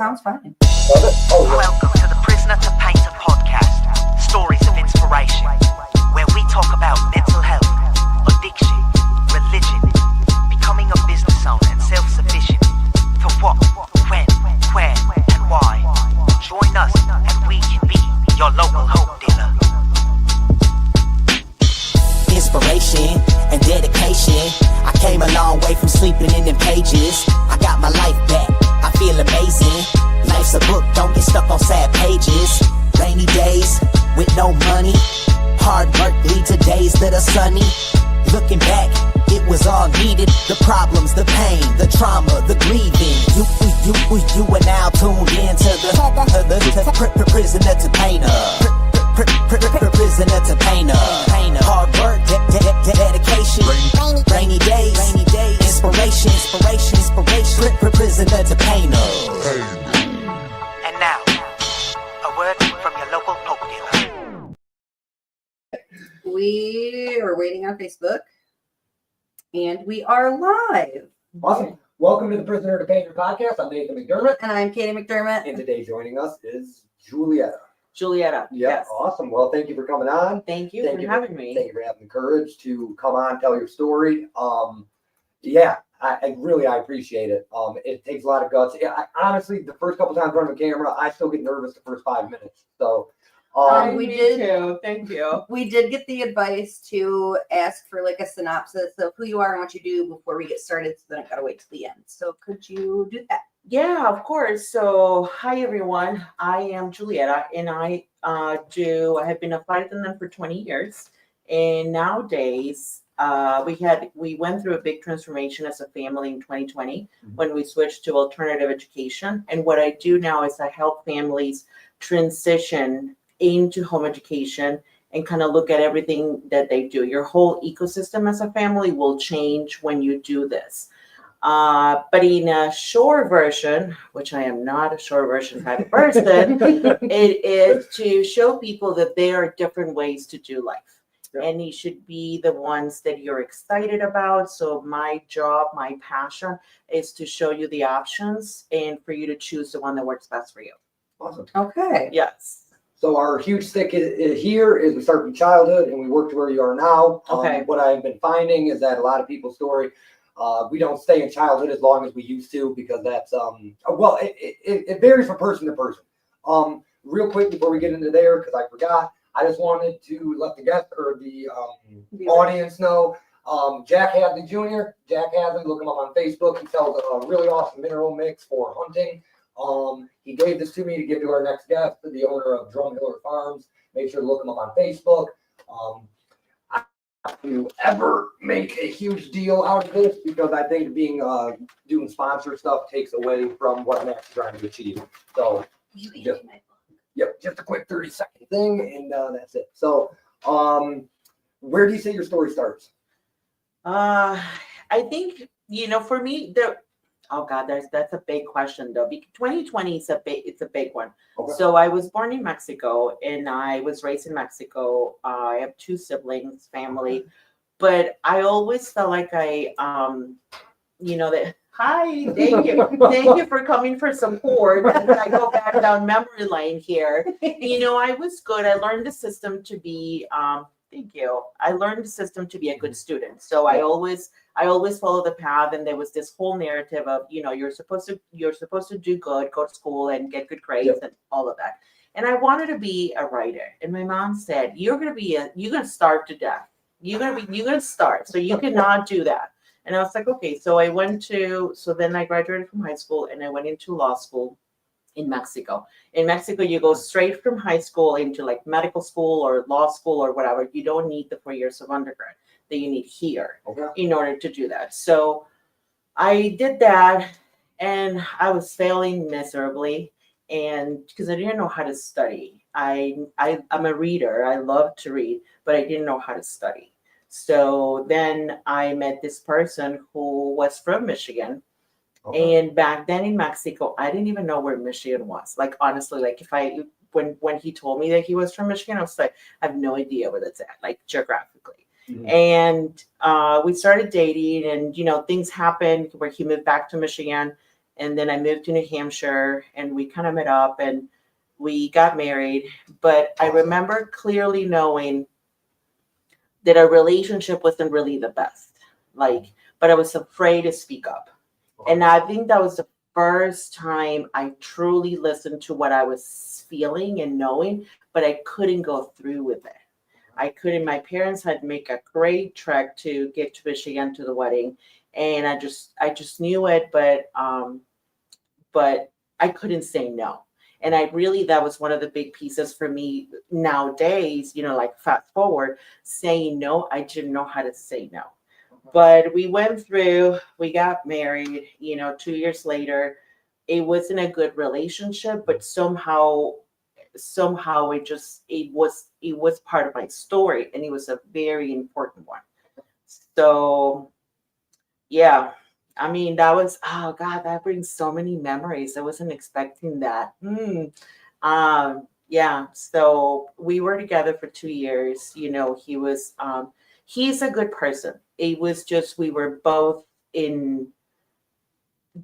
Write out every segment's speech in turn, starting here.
sounds fine. Welcome to the Prisoner to Painter podcast, stories of inspiration, where we talk about mental health, addiction, religion, becoming a business owner and self-sufficient, for what, when, where, and why. Join us and we can be your local hope dealer. Inspiration and dedication. I came a long way from sleeping in them pages. I got my life back. I feel amazing. Life's a book, don't get stuck on sad pages. Rainy days with no money. Hard work lead to days that are sunny. Looking back, it was all needed. The problems, the pain, the trauma, the grieving. You are now tuned into the prisoner to painter. Prisoner to painter. Hard work, dedication. Rainy days, inspiration. Prisoner to painter. And now, a word from your local hope dealer. We are waiting on Facebook, and we are live. Awesome. Welcome to the Prisoner to Painter podcast. I'm Nathan McDermott. And I'm Katie McDermott. And today joining us is Julieta. Julieta. Yeah, Yes. Awesome. Well, thank you for coming on. Thank you for having me. Thank you for having the courage to come on, tell your story. I appreciate it. It takes a lot of guts. Honestly, the first couple times in front of a camera, I still get nervous the first 5 minutes. So, We Me did- too. Thank you. We did get the advice to ask for like a synopsis of who you are and what you do before we get started, so then I gotta wait till the end. So could you do that? Yeah, of course. So, hi everyone. I am Julieta, and I have been a flight attendant for 20 years. And nowadays, we went through a big transformation as a family in 2020 when we switched to alternative education. And what I do now is I help families transition into home education and kind of look at everything that they do. Your whole ecosystem as a family will change when you do this. But in a short version, which I am not a short version type of person, it is to show people that there are different ways to do life. Yeah. And you should be the ones that you're excited about. So my job, my passion is to show you the options and for you to choose the one that works best for you. awesome. Okay. Yes. So our huge stick here is we start from childhood and we work to where you are now. Okay. What I've been finding is that a lot of people's story, we don't stay in childhood as long as we used to, because that's it varies from person to person. Real quick before we get into there, because I forgot, I just wanted to let the guest or the audience know. Jack Hadley Jr. Jack Hadley, look him up on Facebook. He sells a really awesome mineral mix for hunting. He gave this to me to give to our next guest, the owner of Drumhiller Farms. Make sure to look him up on Facebook. If you ever make a huge deal out of this, because I think doing sponsor stuff takes away from what Matt's trying to achieve. So just a quick 30-second thing, and that's it. So, where do you say your story starts? I think, for me, that's a big question though. 2020 is it's a big one. Okay. So I was born in Mexico and I was raised in Mexico. I have 2 siblings, family, but I always felt like that. Hi, thank you for coming for support. As I go back down memory lane here. I was good. I learned the system to be. Thank you. I learned the system to be a good student. So I always follow the path, and there was this whole narrative of, you're supposed to do good, go to school and get good grades and all of that. And I wanted to be a writer. And my mom said, you're going to starve to death. You're going to starve. So you cannot do that. And I was like, okay. So then I graduated from high school and I went into law school in Mexico. In Mexico, you go straight from high school into like medical school or law school or whatever. You don't need the 4 years of undergrad that you need here in order to do that. So I did that and I was failing miserably, and because I didn't know how to study. I'm a reader. I love to read, but I didn't know how to study. So then I met this person who was from Michigan. Okay. And back then in Mexico, I didn't even know where Michigan was. Like, honestly, like when he told me that he was from Michigan, I was like, I have no idea where that's at, like geographically. Mm-hmm. And we started dating, and things happened where he moved back to Michigan. And then I moved to New Hampshire and we kind of met up and we got married. But I remember clearly knowing that our relationship wasn't really the best. But I was afraid to speak up. And I think that was the first time I truly listened to what I was feeling and knowing, but I couldn't go through with it. I couldn't. My parents had to make a great trek to get to Michigan to the wedding, and I just knew it, but I couldn't say no. And that was one of the big pieces for me nowadays, like fast forward, saying no, I didn't know how to say no. But we went through, we got married, 2 years later. It wasn't a good relationship, but somehow it was part of my story, and it was a very important one. So yeah, I mean, that was, oh God, that brings so many memories. I wasn't expecting that. Yeah, so we were together for 2 years. He was he's a good person. It was just we were both in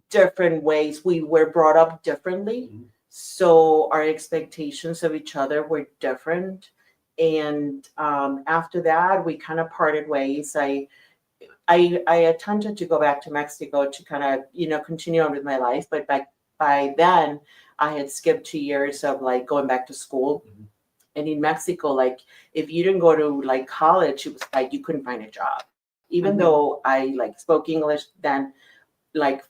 different ways. We were brought up differently. Mm-hmm. So our expectations of each other were different. And after that, we kind of parted ways. I attempted to go back to Mexico to kind of, continue on with my life. But by then, I had skipped 2 years of going back to school. Mm-hmm. And in Mexico, if you didn't go to college, it was you couldn't find a job. Even mm-hmm. though I spoke English then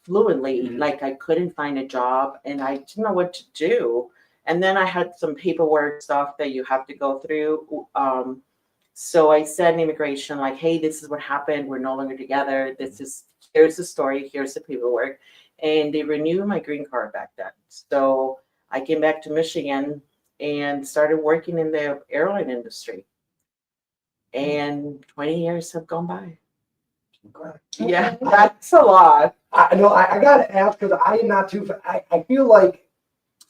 fluently, mm-hmm. I couldn't find a job and I didn't know what to do. And then I had some paperwork stuff that you have to go through. So I said in immigration, hey, this is what happened. We're no longer together. Here's the story. Here's the paperwork. And they renewed my green card back then. So I came back to Michigan and started working in the airline industry. And 20 years have gone by. Okay. Yeah, that's a lot. I know. I got to ask because I am not too. I feel like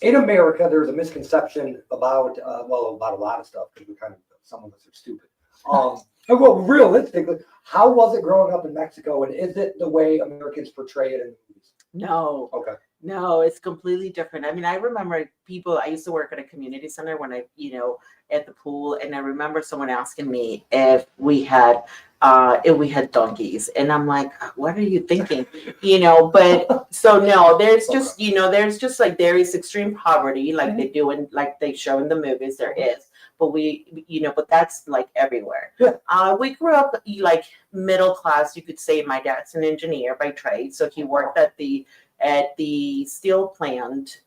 in America there's a misconception about about a lot of stuff because some of us are stupid. Well, realistically, how was it growing up in Mexico, and is it the way Americans portray it in the movies? No. Okay. No, it's completely different. I mean, I remember I used to work at a community center when at the pool, and I remember someone asking me if we had donkeys, and I'm like, what are you thinking? But so no, there's just, there's just there is extreme poverty they do in they show in the movies, there is. But but that's everywhere. Yeah. We grew up middle class, you could say. My dad's an engineer by trade, so he worked at the steel plant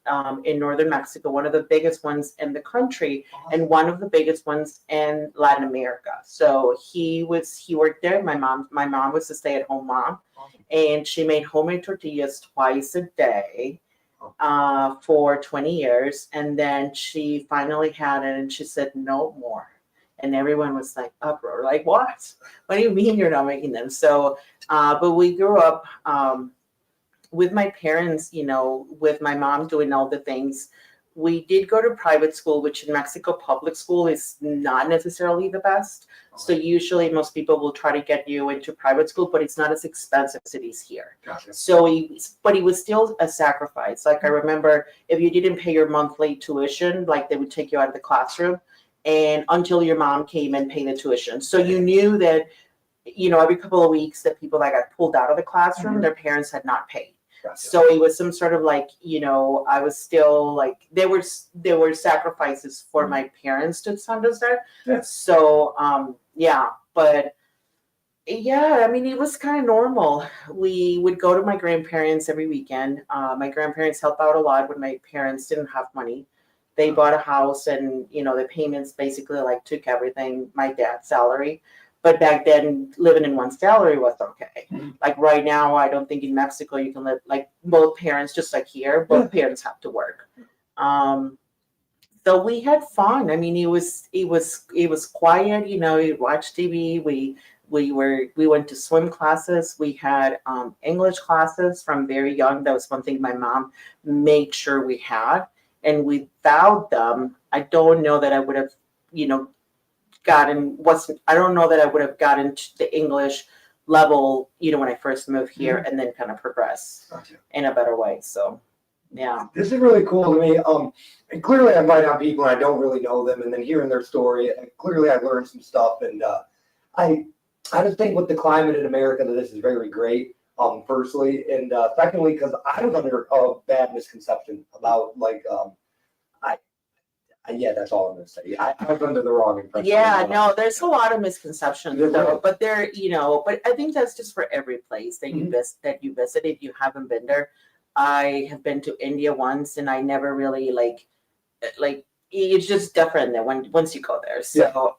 in northern Mexico, one of the biggest ones in the country, and one of the biggest ones in Latin America. So he worked there. My mom was a stay-at-home mom, and she made homemade tortillas twice a day for 20 years. And then she finally had it, and she said, no more. And everyone was uproar, what? What do you mean you're not making them? So, but we grew up with my parents, with my mom doing all the things. We did go to private school, which in Mexico, public school is not necessarily the best. So usually most people will try to get you into private school, but it's not as expensive as it is here. Gotcha. But it was still a sacrifice. I remember if you didn't pay your monthly tuition, they would take you out of the classroom and until your mom came and paid the tuition. So you knew that, every couple of weeks that people that got pulled out of the classroom, mm-hmm. their parents had not paid. Gotcha. So it was some sort of I was still there were sacrifices for my parents to understand. Yeah. So but yeah, I mean, it was kind of normal. We would go to my grandparents every weekend. My grandparents helped out a lot when my parents didn't have money. They bought a house, and the payments basically took everything, my dad's salary. But back then, living in one salary was okay. Mm-hmm. Right now, I don't think in Mexico you can live both parents, just here, both parents have to work. So we had fun. I mean, it was quiet. We watched TV. We went to swim classes. We had English classes from very young. That was one thing my mom made sure we had, and without them, I don't know that I would have, I don't know that I would have gotten the English level, when I first moved here, and then kind of progress Gotcha. in a better way. So, yeah. This is really cool to me. And clearly I invite on people and I don't really know them, and then hearing their story, clearly I learned some stuff. And I just think with the climate in America that this is very great. Firstly, and secondly, because I was under a bad misconception about yeah, that's all I'm gonna say. I was under the wrong impression. Yeah, no, there's a lot of misconceptions There though, is. but but I think that's just for every place that you visit. If you haven't been there, I have been to India once, and I never really like it's just different than once you go there. So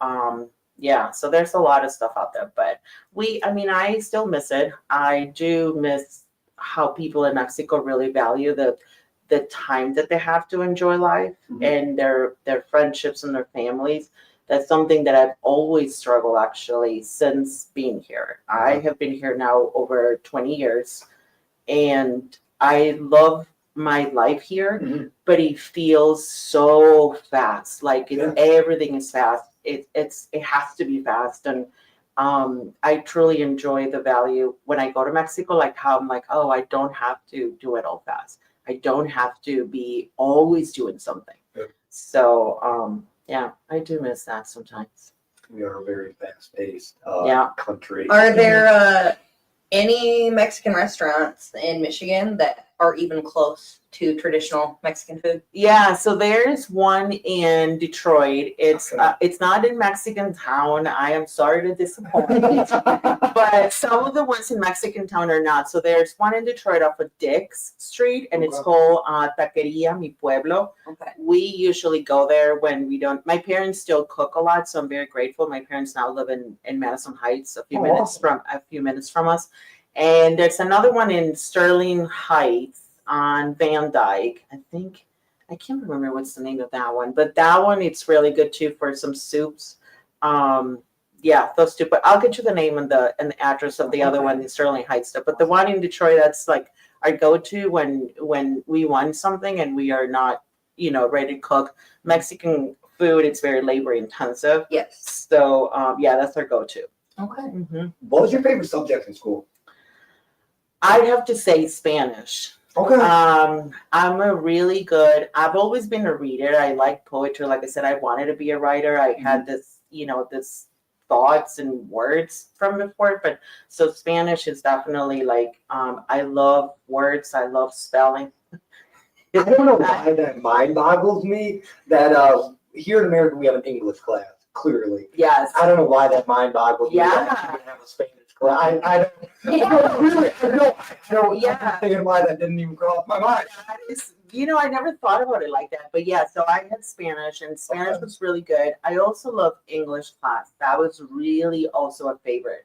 so there's a lot of stuff out there, but I still miss it. I do miss how people in Mexico really value the time that they have to enjoy life and their friendships and their families. That's something that I've always struggled actually since being here. I have been here now over 20 years, and I love my life here, but it feels so fast. Like everything is fast. It has to be fast, and I truly enjoy the value when I go to Mexico. Like how I'm like, oh, I don't have to do it all fast. I don't have to be always doing something. Yeah. So I do miss that sometimes. We are a very fast-paced country. Are there any Mexican restaurants in Michigan that are even close to traditional Mexican food? Yeah, so there's one in Detroit. It's not in Mexican Town. I am sorry to disappoint, but some of the ones in Mexican Town are not. So there's one in Detroit off of Dix Street, and it's called Taqueria Mi Pueblo. Okay. We usually go there when we don't. My parents still cook a lot, so I'm very grateful. My parents now live in Madison Heights, a few minutes from us. And there's another one in Sterling Heights on Van Dyke. I can't remember what's the name of that one, but that one, it's really good too for some soups. Those two, but I'll get you the name and the address of the other one in Sterling Heights stuff. But the one in Detroit, that's like our go-to when we want something and we are not, ready to cook. Mexican food, it's very labor intensive. Yes. So that's our go-to. Okay. Mm-hmm. What was your favorite subject in school? I'd have to say Spanish. Okay. I've always been a reader. I like poetry. Like I said, I wanted to be a writer. I had this thoughts and words from before, but so Spanish is definitely I love words. I love spelling. I don't know why that mind boggles me that here in America we have an English class, clearly. Yes. I don't know why that mind boggles me. Yeah. We have a Spanish class. I don't. I'm thinking why that didn't even cross my mind. That is, I never thought about it like that. But yeah, so I had Spanish, and Spanish was really good. I also loved English class. That was really also a favorite.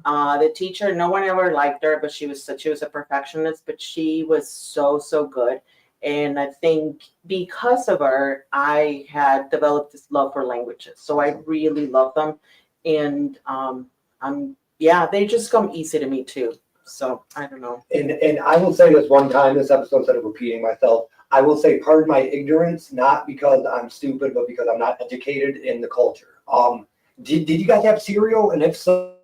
The teacher, no one ever liked her, but she was a perfectionist, but she was so good. And I think because of her, I had developed this love for languages. So I really love them. And they just come easy to me too. So I don't know. And I will say this one time, this episode, instead of repeating myself, I will say pardon my ignorance, not because I'm stupid, but because I'm not educated in the culture. Did you guys have cereal? And if so,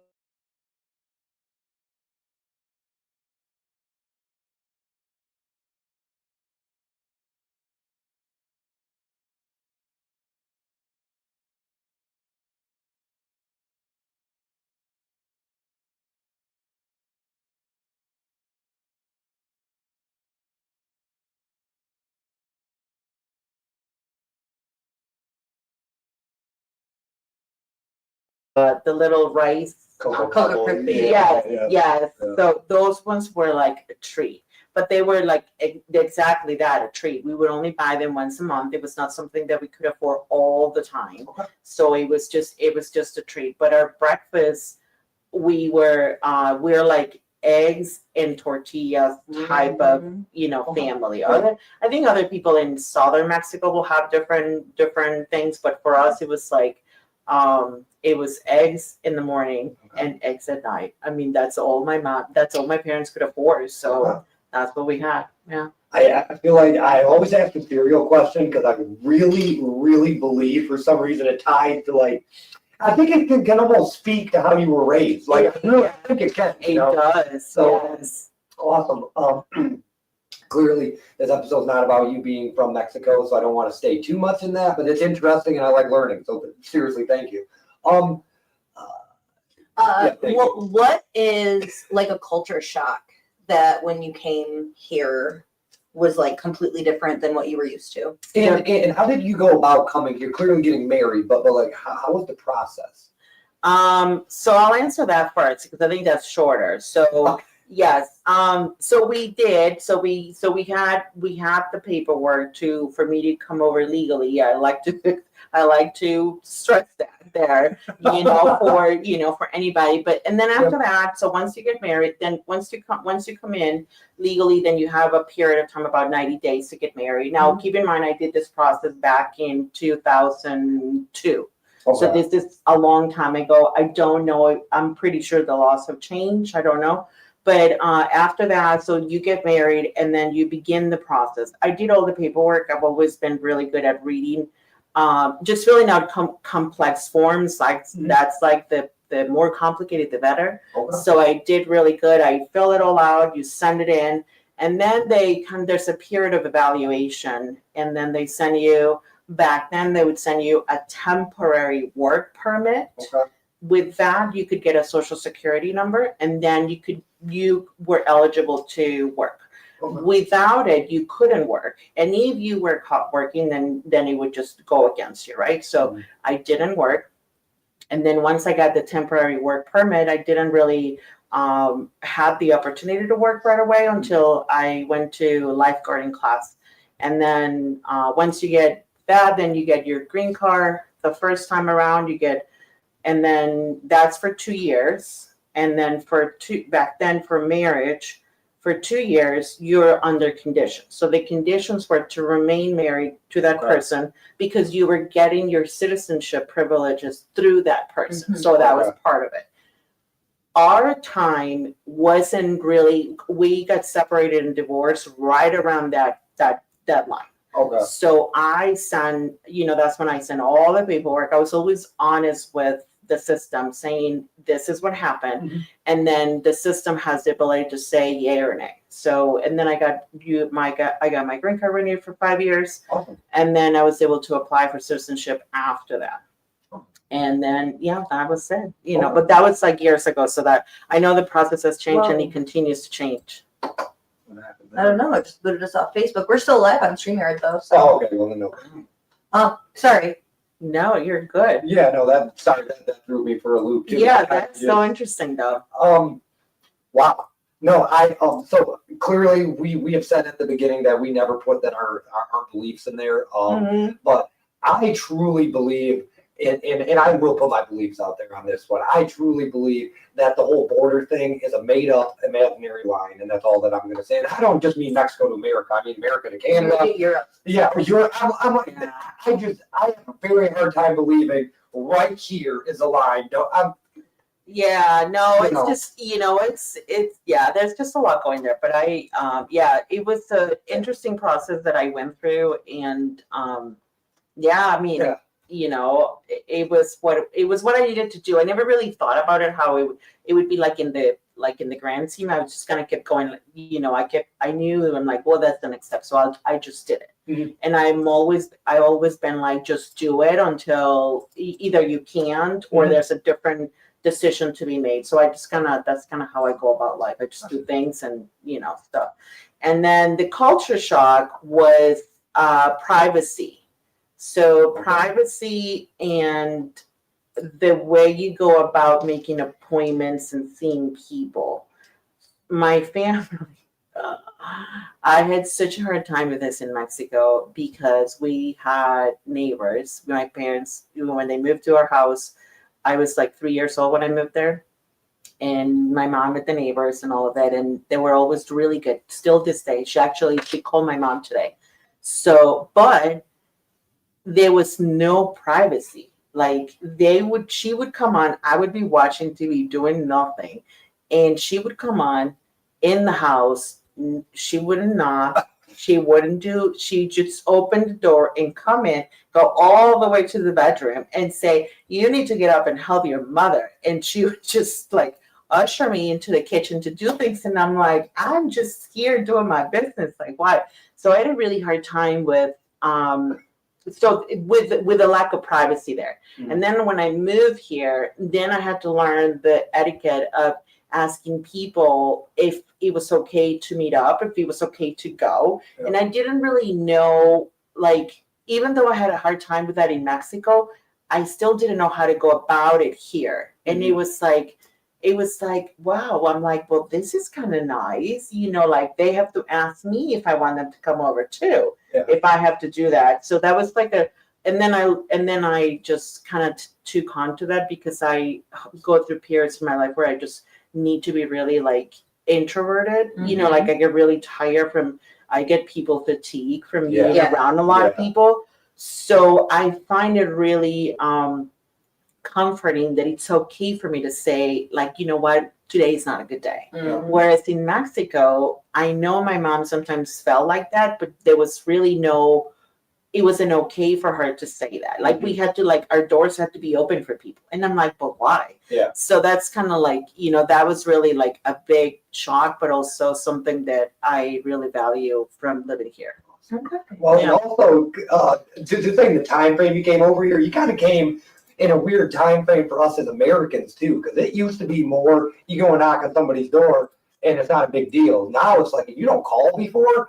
The little rice. Cocoa Krispies. Yes. So those ones were like a treat, but they were like exactly that, a treat. We would only buy them once a month. It was not something that we could afford all the time. Okay. So it was just a treat. But our breakfast, we're like eggs and tortillas type of family. I think other people in southern Mexico will have different things, but for us it was like it was eggs in the morning and eggs at night. I mean, that's all my parents could afford. So that's what we had. Yeah. I feel like I always ask the cereal question because I really, really believe for some reason it tied to I think it can almost speak to how you were raised. Like, I really think it can. It does. So, yes. Awesome. Clearly, this episode's not about you being from Mexico, so I don't want to stay too much in that, but it's interesting and I like learning. So seriously, thank you. Thank you. What is like a culture shock that when you came here was like completely different than what you were used to? And how did you go about coming here? Clearly getting married, but like how was the process? So I'll answer that first because I think that's shorter. So yes. So we did. So we had the paperwork for me to come over legally. Yeah, I like to stress that there, for anybody. But and then after that, so once you get married, then once you come in legally, then you have a period of time, about 90 days to get married. Now, keep in mind, I did this process back in 2002. Okay. So this is a long time ago. I don't know. I'm pretty sure the laws have changed. I don't know. But after that, so you get married and then you begin the process. I did all the paperwork. I've always been really good at reading, just filling out complex forms. Like that's like the more complicated, the better. Okay. So I did really good. I fill it all out. You send it in, and then there's a period of evaluation, and then they send you. Back then, they would send you a temporary work permit. Okay. With that, you could get a social security number, and then you were eligible to work. Okay. Without it, you couldn't work. And if you were caught working, then it would just go against you, right? So I didn't work. And then once I got the temporary work permit, I didn't really have the opportunity to work right away until I went to lifeguarding class. And then once you get that, then you get your green card the first time around. And then that's for 2 years. And then back then for marriage, for 2 years, you're under conditions. So the conditions were to remain married to that person because you were getting your citizenship privileges through that person. So that was part of it. Our time wasn't really, we got separated and divorced right around that deadline. Okay. So I sent, that's when I sent all the paperwork. I was always honest with the system, saying this is what happened, and then the system has the ability to say yay or nay. So, and then I got my green card renewed for 5 years, and then I was able to apply for citizenship after that. And then that was it. But that was like years ago. So that I know the process has changed and it continues to change. I don't know. I just booted us off Facebook. We're still live on StreamYard though. So. Oh, okay. Well, no. Sorry. No, you're good. Yeah, no, that threw me for a loop too. Yeah, that's so interesting though. Wow. No, so clearly we have said at the beginning that we never put that our beliefs in there. But I truly believe, and I will put my beliefs out there on this one. I truly believe that the whole border thing is a made up imaginary line, and that's all that I'm going to say. And I don't just mean Mexico to America. I mean America to Canada. Europe. Yeah, Europe. I have a very hard time believing right here is a line. No, just there's just a lot going there. But it was an interesting process that I went through, and it was what I needed to do. I never really thought about it, how it would be like in the grand scheme. I was just gonna keep going. I knew I'm like, well, that's the next step. So I just did it. And I've always been like, just do it until either you can't or there's a different decision to be made. So that's kind of how I go about life. I just do things and stuff. And then the culture shock was privacy. So privacy and the way you go about making appointments and seeing people. My family, I had such a hard time with this in Mexico because we had neighbors. My parents, when they moved to our house, I was like 3 years old when I moved there. And my mom met the neighbors and all of that. And they were always really good. Still this day. She called my mom today. So, but there was no privacy. Like she would come on, I would be watching TV doing nothing. And she would come on in the house. She wouldn't knock. she wouldn't do, she just opened the door and come in, go all the way to the bedroom and say, you need to get up and help your mother. And she would just like usher me into the kitchen to do things. And I'm like, I'm just here doing my business. Like, why? So I had a really hard time with, with a lack of privacy there. Mhm. And then when I moved here, then I had to learn the etiquette of asking people if it was okay to meet up, if it was okay to go. Yeah. And I didn't really know, like, even though I had a hard time with that in Mexico, I still didn't know how to go about it here. And it was like, wow, I'm like, well, this is kind of nice. You know, like they have to ask me if I want them to come over too, if I have to do that. So that was like and then I just kind of took on to that because I go through periods in my life where I just need to be really like introverted. You know, like I get really tired I get people fatigue from being around a lot of people. So I find it really comforting that it's okay for me to say, like, you know what, today is not a good day. Whereas in Mexico, I know my mom sometimes felt like that, but there was really it wasn't okay for her to say that. Like we had to, like, our doors had to be open for people. And I'm like, but why? Yeah. So that's kind of like, you know, that was really like a big shock, but also something that I really value from living here. Okay. Well, and also, to say the time frame you came over here, you kind of came in a weird time frame for us as Americans too, because it used to be more, you go and knock on somebody's door and it's not a big deal. Now it's like, if you don't call before,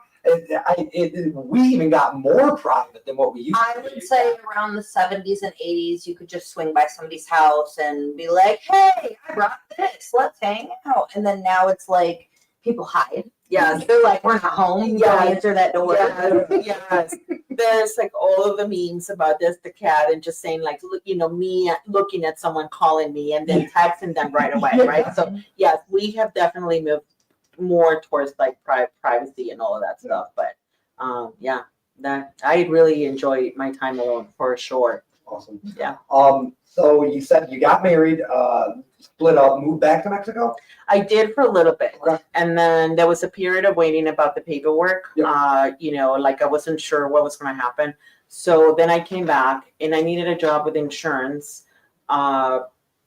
we even got more private than what we used to. I would say around the 70s and 80s, you could just swing by somebody's house and be like, hey, I brought this, let's hang out. And then now it's like people hide. Yeah, they're like, we're not home. Yeah. Don't answer that door. Yes. There's like all of the memes about this, the cat, and just saying like, look, you know, me looking at someone calling me and then texting them right away, right? So yes, we have definitely moved more towards like privacy and all of that stuff. But yeah, that I really enjoy my time alone for sure. Awesome. Yeah. So you said you got married, split up, moved back to Mexico? I did for a little bit. Okay. And then there was a period of waiting about the paperwork. Yep. You know, like I wasn't sure what was going to happen. So then I came back and I needed a job with insurance,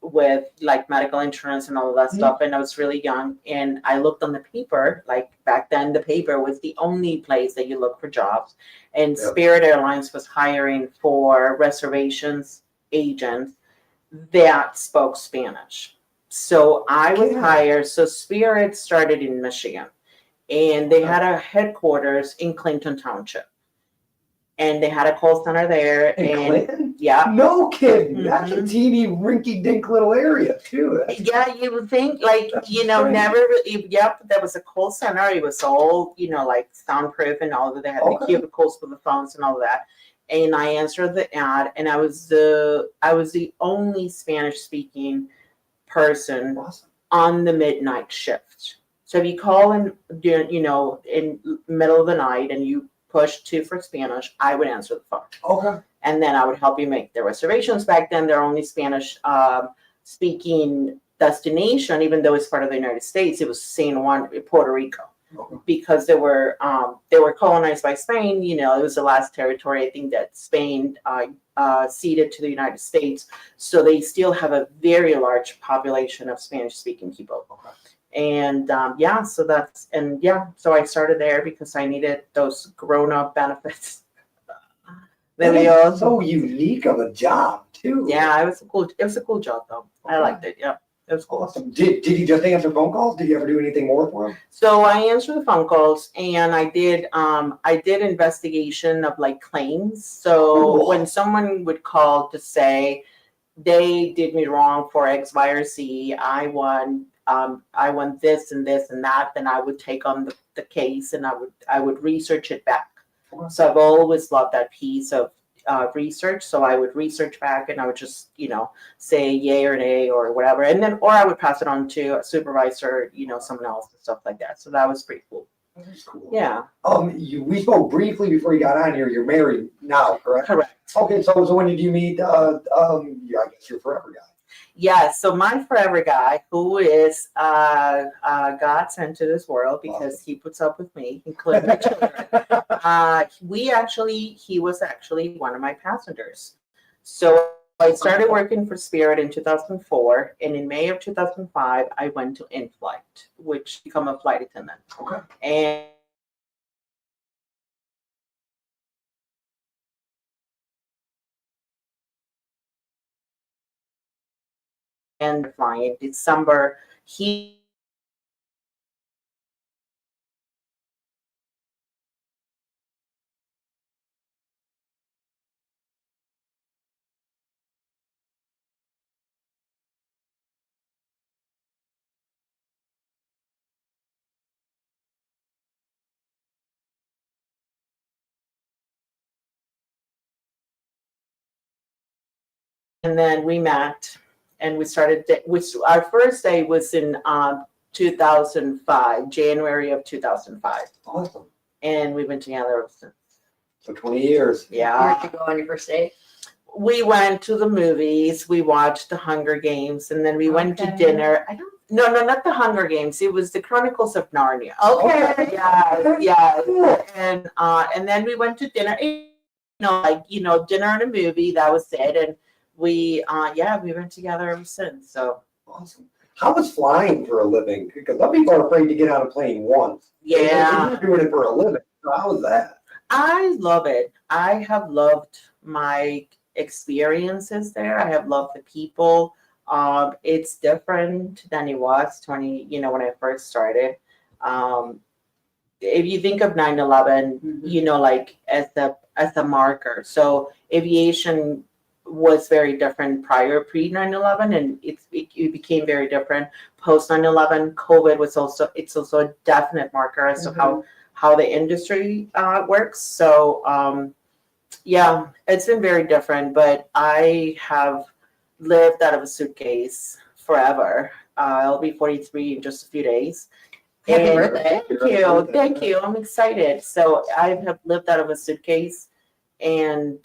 with like medical insurance and all of that stuff. And I was really young and I looked on the paper, like back then the paper was the only place that you look for jobs. And Yep. Spirit Airlines was hiring for reservations agents that spoke Spanish. So I was hired. So Spirit started in Michigan and they had a headquarters in Clinton Township. And they had a call center there. In Clinton? Yeah. No kidding. That's a teeny rinky-dink little area too. Yeah, you would think like, you know, strange. there was a call center. It was all, you know, like soundproof and all of that. They had the cubicles for the phones and all of that. And I answered the ad and I was the only Spanish speaking person on the midnight shift. So if you call in, you know, in middle of the night and you push 2 for Spanish, I would answer the phone. Okay. And then I would help you make the reservations. Back then, they're only Spanish speaking destination, even though it's part of the United States. It was San Juan, Puerto Rico, because they were colonized by Spain. You know, it was the last territory I think that Spain ceded to the United States. So they still have a very large population of Spanish-speaking people. Okay. And so I started there because I needed those grown-up benefits. That is so unique of a job too. Yeah, it was a cool job though. I liked it. Yeah, it was cool. Awesome. Did you just answer phone calls? Did you ever do anything more for them? So I answered the phone calls and I did investigation of like claims. So when someone would call to say they did me wrong for X, Y, or Z, I want this and this and that, then I would take on the case and I would research it back. So I've always loved that piece of research. So I would research back and I would just, you know, say yay or nay or whatever. And then, or I would pass it on to a supervisor, you know, someone else and stuff like that. So that was pretty cool. That's cool. Yeah. We spoke briefly before you got on here. You're married now, correct? Correct. Okay. So when did you meet, I guess your forever guy? Yeah, so my forever guy, who is God sent to this world because he puts up with me, including my children. He was actually one of my passengers. So I started working for Spirit in 2004, and in May of 2005, I went to in-flight, which become a flight attendant. Okay. And flying in December, and then we met, and we started. Our first day was in 2005, January of 2005, Awesome. and we've been together ever since. So 20 years. Yeah. Where'd you go on your first date? We went to the movies. We watched the Hunger Games, and then we went to Okay. dinner. No, not the Hunger Games. It was the Chronicles of Narnia. Okay. Yeah. And then we went to dinner. Dinner and a movie. That was it. And we went together ever since. So Awesome. How was flying for a living? Because some people are afraid to get on a plane once. yeah. And you're doing it for a living. So how was that? I love it. I have loved my experiences there. I have loved the people. It's different than it was when I first started. If you think of 9/11, as the marker. So aviation was very different pre 9/11, and it became very different post 9/11. COVID was also a definite marker as to how the industry works. So it's been very different, but I have lived out of a suitcase forever. I'll be 43 in just a few days. Happy And birthday. Thank you. I'm excited. So I have lived out of a suitcase and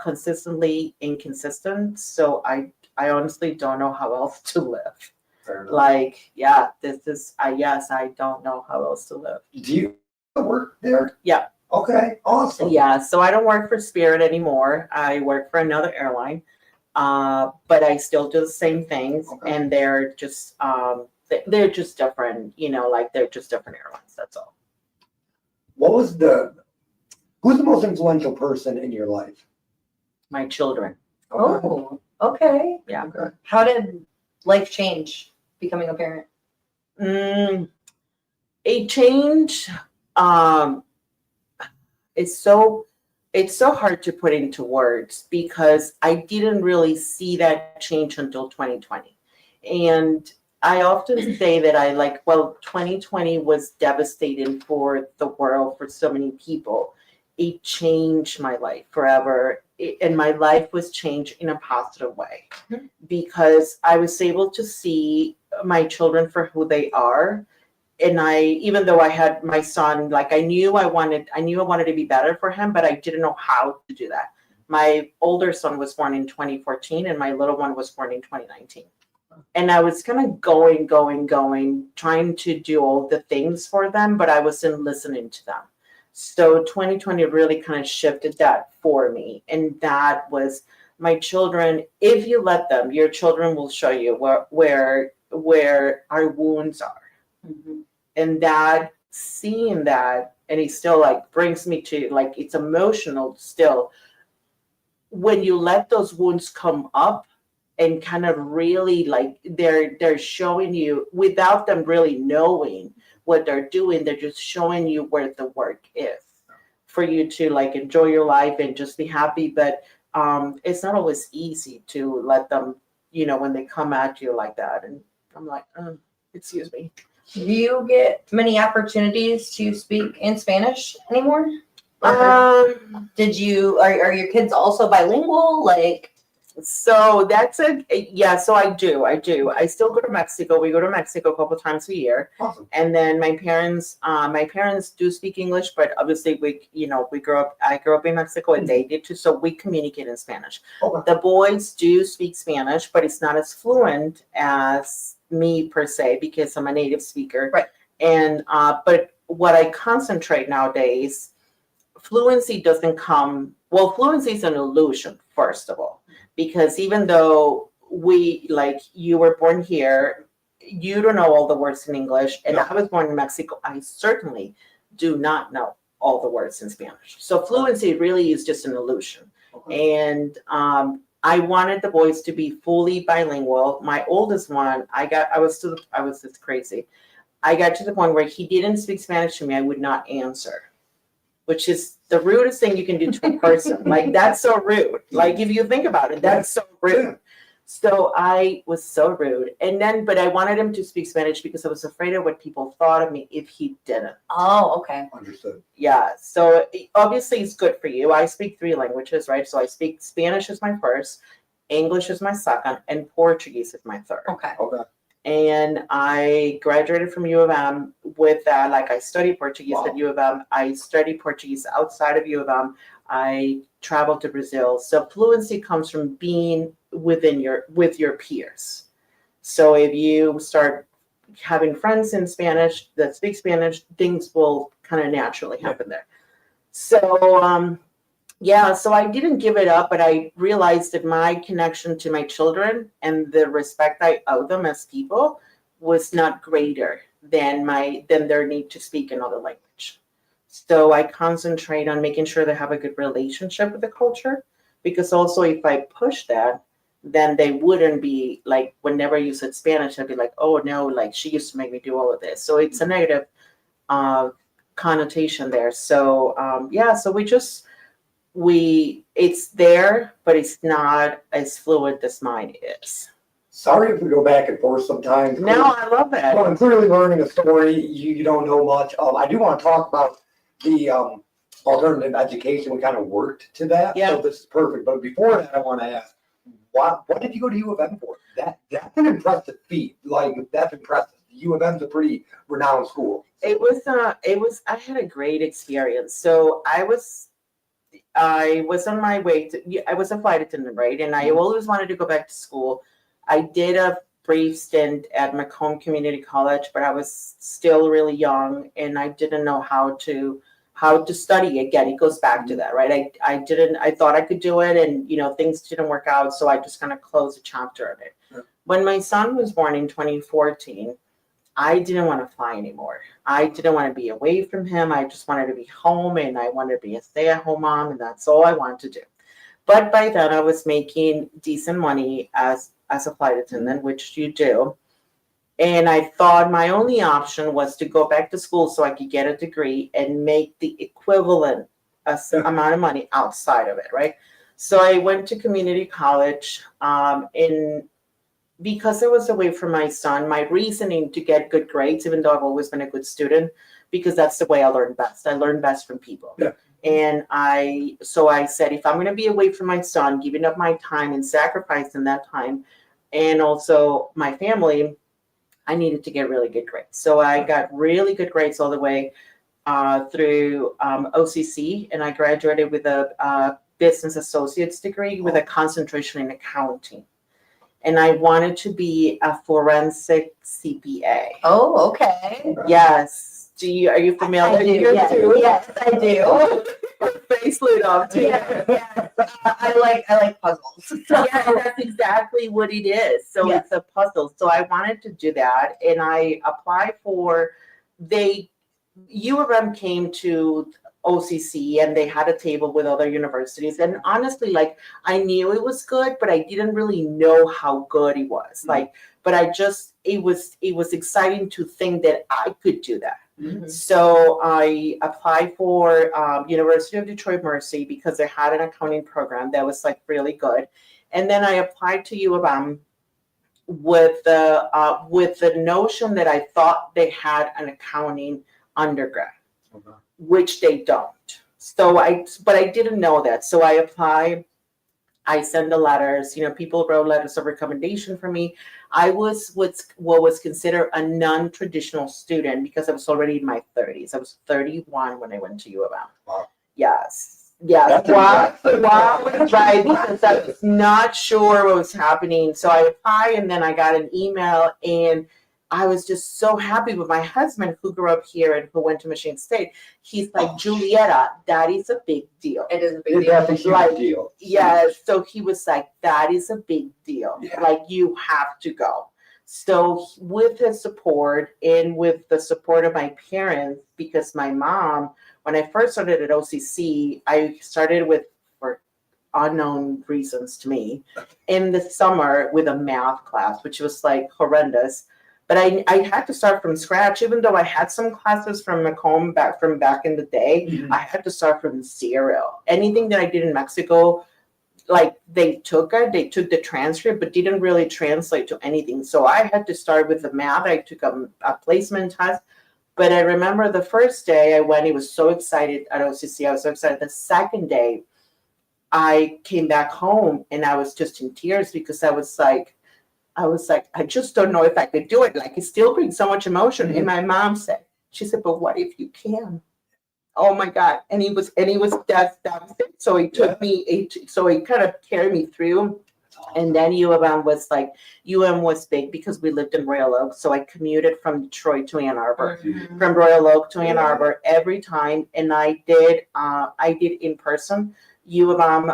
consistently inconsistent. So I honestly don't know how else to live. Fair enough. I don't know how else to live. Do you work there? Yeah. Okay. Awesome. Yeah, so I don't work for Spirit anymore. I work for another airline, but I still do the same things, Okay. and they're just different. They're just different airlines. That's all. Who's the most influential person in your life? My children. Okay. Oh, okay. Yeah. Okay. How did life change becoming a parent? A change. It's so hard to put into words because I didn't really see that change until 2020. And I often say that 2020 was devastating for the world, for so many people. It changed my life forever. And my life was changed in a positive way because I was able to see my children for who they are. And even though I had my son, I knew I wanted to be better for him, but I didn't know how to do that. My older son was born in 2014 and my little one was born in 2019. And I was kind of going, trying to do all the things for them, but I wasn't listening to them. So 2020 really kind of shifted that for me. And that was my children. If you let them, your children will show you where our wounds are. Mm-hmm. And that, seeing that, and it still brings me to it's emotional still. When you let those wounds come up and kind of really they're showing you without them really knowing what they're doing, they're just showing you where the work is for you to enjoy your life and just be happy. But it's not always easy to let them, when they come at you like that. And I'm like, excuse me. Do you get many opportunities to speak in Spanish anymore? Um, Are your kids also bilingual? So that's yeah, so I do. I still go to Mexico. We go to Mexico a couple times a year. Awesome. And then my parents do speak English, but obviously I grew up in Mexico and they did too. So we communicate in Spanish. Okay. The boys do speak Spanish, but it's not as fluent as me per se, because I'm a native speaker. Right. And, but what I concentrate nowadays, fluency doesn't come, well, fluency is an illusion, first of all. Because even though you were born here, you don't know all the words in English. And No. I was born in Mexico. I certainly do not know all the words in Spanish. So fluency really is just an illusion. Okay. And I wanted the boys to be fully bilingual. My oldest one, this crazy. I got to the point where he didn't speak Spanish to me. I would not answer, which is the rudest thing you can do to a person. Like, that's so rude. Like, if you think about it, that's so rude. So I was so rude. But I wanted him to speak Spanish because I was afraid of what people thought of me if he didn't. Oh, okay. Understood. Yeah. So obviously it's good for you. I speak 3 languages, right? So I speak Spanish as my first, English is my second, and Portuguese is my third. Okay. Okay. And I graduated from U of M with that. Like, I studied Portuguese Wow. at U of M. I studied Portuguese outside of U of M. I traveled to Brazil. So fluency comes from being with your peers. So if you start having friends in Spanish that speak Spanish, things will kind of naturally happen there. So yeah, so I didn't give it up, but I realized that my connection to my children and the respect I owe them as people was not greater than their need to speak another language. So I concentrate on making sure they have a good relationship with the culture, because also if I push that, then they wouldn't be like, whenever you said Spanish, I'd be like, oh no, like, she used to make me do all of this. So it's a negative connotation there. So yeah, so it's there, but it's not as fluid as mine is. Sorry if we go back and forth sometimes. No, I love that. Well, I'm clearly learning a story. You don't know much. I do want to talk about the alternative education. We kind of worked to that. Yeah. So this is perfect. But before that, I want to ask, what did you go to U of M for? That's an impressive feat. Like, that's impressive. U of M's a pretty renowned school. I had a great experience. So I was on my way I was a flight attendant, right? And I always wanted to go back to school. I did a brief stint at Macomb Community College, but I was still really young and I didn't know how to study again. It goes back to that, right? I thought I could do it, and things didn't work out, so I just kind of closed a chapter of it. Sure. When my son was born in 2014, I didn't want to fly anymore. I didn't want to be away from him. I just wanted to be home, and I wanted to be a stay-at-home mom, and that's all I wanted to do. But by then I was making decent money as a flight attendant, which you do. And I thought my only option was to go back to school so I could get a degree and make the equivalent amount of money outside of it, right? So I went to community college, because I was away from my son, my reasoning to get good grades, even though I've always been a good student, because that's the way I learn best. I learn best from people. Yeah. And I said, if I'm going to be away from my son, giving up my time and sacrificing that time, and also my family, I needed to get really good grades. So I got really good grades all the way through OCC, and I graduated with a business associate's degree with a concentration in accounting. And I wanted to be a forensic CPA. Oh, okay. Yes. Are you familiar? I do. You Yes, too? yes, I do. Your face lit up too. Yeah. I like puzzles. Yeah, that's exactly what it is. So Yeah. It's a puzzle. So I wanted to do that, and I applied for. U of M came to OCC, and they had a table with other universities. And honestly, like, I knew it was good, but I didn't really know how good it was. Like, but it was exciting to think that I could do that. Mm-hmm. So I applied for University of Detroit Mercy because they had an accounting program that was like really good. And then I applied to U of M with the notion that I thought they had an accounting undergrad, which they don't. But I didn't know that. So I applied. I send the letters. People wrote letters of recommendation for me. I was what was considered a non-traditional student because I was already in my 30s. I was 31 when I went to U of M. Wow. Yes. That's Wow, impressive. right, because I was not sure what was happening. So I applied, and then I got an email, and I was just so happy with my husband, who grew up here and who went to Michigan State. He's like, Julieta, that is a big deal. It is a big deal. That's a huge deal. Yes. So he was like, that is a big deal. Yeah. Like, you have to go. So with his support and with the support of my parents, because my mom, when I first started at OCC, I started with, for unknown reasons to me, in the summer with a math class, which was like horrendous. But I had to start from scratch, even though I had some classes from Macomb back in the day. Mhm. I had to start from zero. Anything that I did in Mexico, like they took the transcript, but didn't really translate to anything. So I had to start with the math. I took a placement test. But I remember the first day I went, I was so excited at OCC. I was so excited. The second day, I came back home and I was just in tears because I was like, I just don't know if I could do it. Like, it still brings so much emotion. Mm-hmm. And my mom said, she said, but what if you can? Oh my God. And he was that was it. So he took me, so he kind of carried me through. And then U of M was like, UM was big because we lived in Royal Oak. So I commuted from Detroit to Ann Arbor, from Royal Oak to Ann Arbor every time. And I did in person. U of M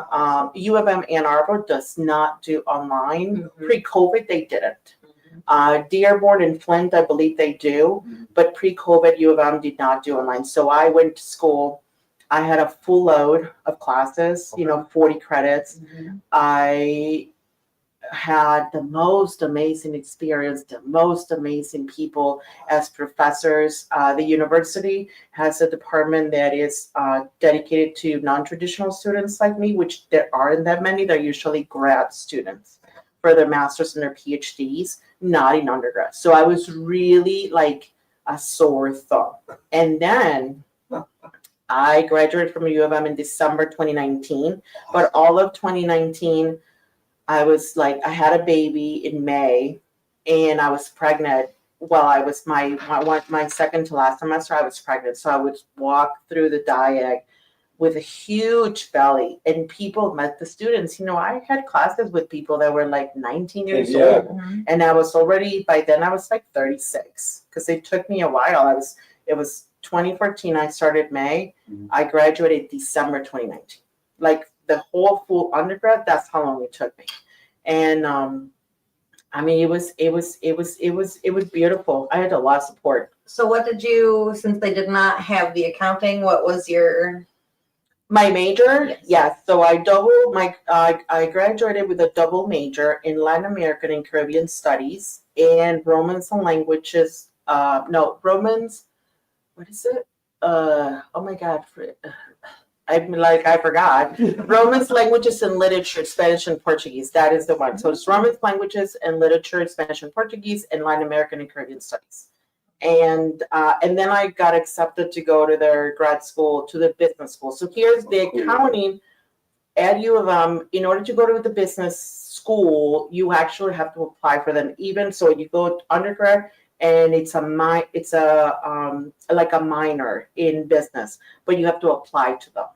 Ann Arbor does not do online. Pre-COVID, they didn't. Dearborn and Flint, I believe they do. But pre-COVID, U of M did not do online. So I went to school. I had a full load of classes, 40 credits. I had the most amazing experience, the most amazing people as professors. The university has a department that is dedicated to non-traditional students like me, which there aren't that many. They're usually grad students for their masters and their PhDs, not in undergrad. So I was really like a sore thumb. And then I graduated from U of M in December 2019, but all of 2019, I was like, I had a baby in May, and I was pregnant while I was my second to last semester. I was pregnant, so I would walk through the diag with a huge belly, and people met the students. I had classes with people that were like 19 years old, and I was already, by then I was like 36, because it took me a while. It was 2014. I started May. I graduated December 2019. Like, the whole full undergrad, that's how long it took me. And I mean, it was beautiful. I had a lot of support. So what did you, since they did not have the accounting, what was my major? Yes. Yes. So I graduated with a double major in Latin American and Caribbean Studies and Romance and Languages. Romance. What is it? Oh my God. I forgot. Romance, Languages, and Literature, Spanish and Portuguese. That is the one. So it's Romance, Languages, and Literature, Spanish and Portuguese, and Latin American and Caribbean Studies. And then I got accepted to go to their grad school, to the business school. So here's the accounting at U of M. In order to go to the business school, you actually have to apply for them. Even so, you go to undergrad, and it's like a minor in business, but you have to apply to them.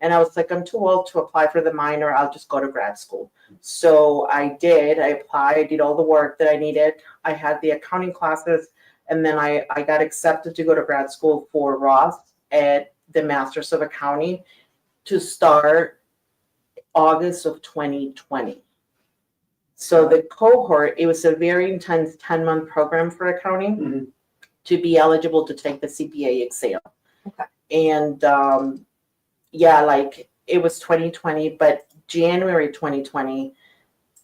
And I was like, I'm too old to apply for the minor. I'll just go to grad school. So I did. I applied. I did all the work that I needed. I had the accounting classes, and then I got accepted to go to grad school for Ross at the Masters of Accounting to start August of 2020. So the cohort, it was a very intense 10-month program for accounting to be eligible to take the CPA exam. Okay. And like, it was 2020, but January 2020,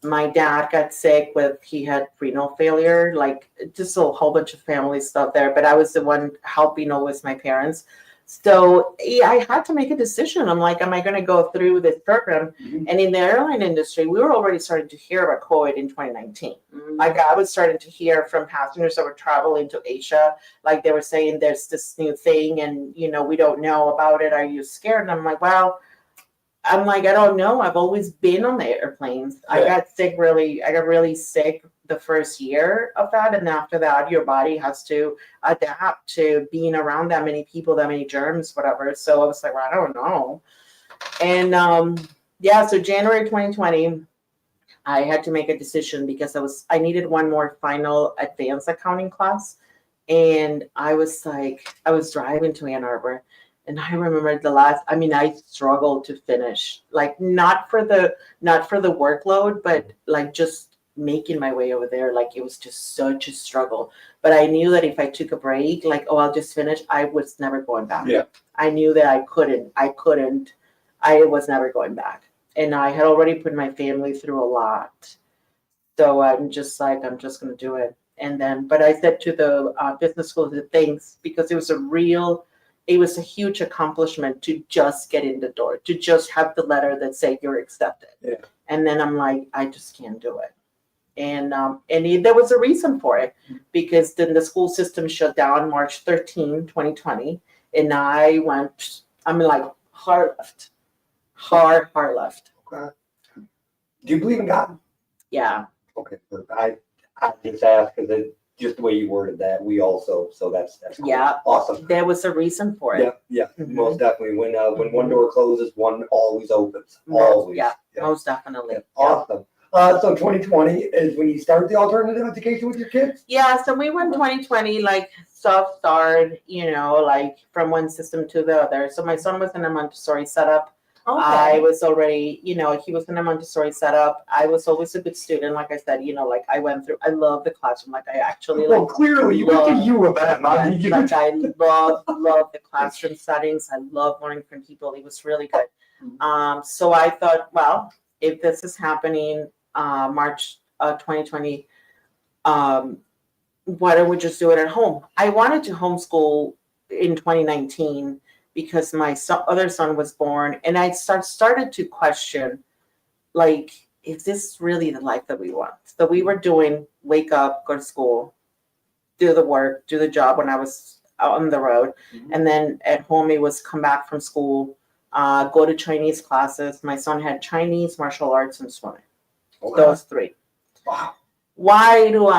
my dad got sick he had renal failure, like just a whole bunch of family stuff there. But I was the one helping always my parents. So I had to make a decision. I'm like, am I going to go through this program? And in the airline industry, we were already starting to hear about COVID in 2019. Like, I was starting to hear from passengers that were traveling to Asia, like they were saying there's this new thing and, we don't know about it. Are you scared? And I'm like, well, I'm like, I don't know. I've always been on the airplanes. I got really sick the first year of that. And after that, your body has to adapt to being around that many people, that many germs, whatever. So I was like, well, I don't know. And so January 2020, I had to make a decision because I needed one more final advanced accounting class. And I was driving to Ann Arbor. And I remember I struggled to finish, like not for the workload, but like just making my way over there. Like it was just such a struggle. But I knew that if I took a break, like, oh, I'll just finish, I was never going back. Yeah. I knew that I was never going back. And I had already put my family through a lot. So I'm just going to do it. And then, but I said to the business school, thanks, because it was a huge accomplishment to just get in the door, to just have the letter that said you're accepted. Yeah. And then I'm like, I just can't do it. And there was a reason for it, because then the school system shut down March 13, 2020. And I'm like hard left. Okay. Do you believe in God? Yeah. Okay. I just asked because it's just the way you worded that. We also, so that's cool. Yeah. Awesome. There was a reason for it. Yeah, Mhm. most definitely. When one door closes, one always opens. Always. Yeah. Most definitely. Yeah. Awesome. So 2020 is when you start the alternative education with your kids? Yeah, so we went 2020, like soft start, like from one system to the other. So my son was in a Montessori setup. Okay. I was already, he was in a Montessori setup. I was always a good student. Like I said, like I love the classroom. Like I actually Well, clearly you went to U of M. I mean, like I love the classroom settings. I love learning from people. It was really good. So I thought, well, if this is happening March 2020, why don't we just do it at home? I wanted to homeschool in 2019 because my other son was born, and I started to question, like, is this really the life that we want? So we were doing wake up, go to school, do the work, do the job when I was out on the road. Mhm. And then at home, it was come back from school, go to Chinese classes. My son had Chinese, martial arts, and swimming. Okay. Those three. Wow. Why do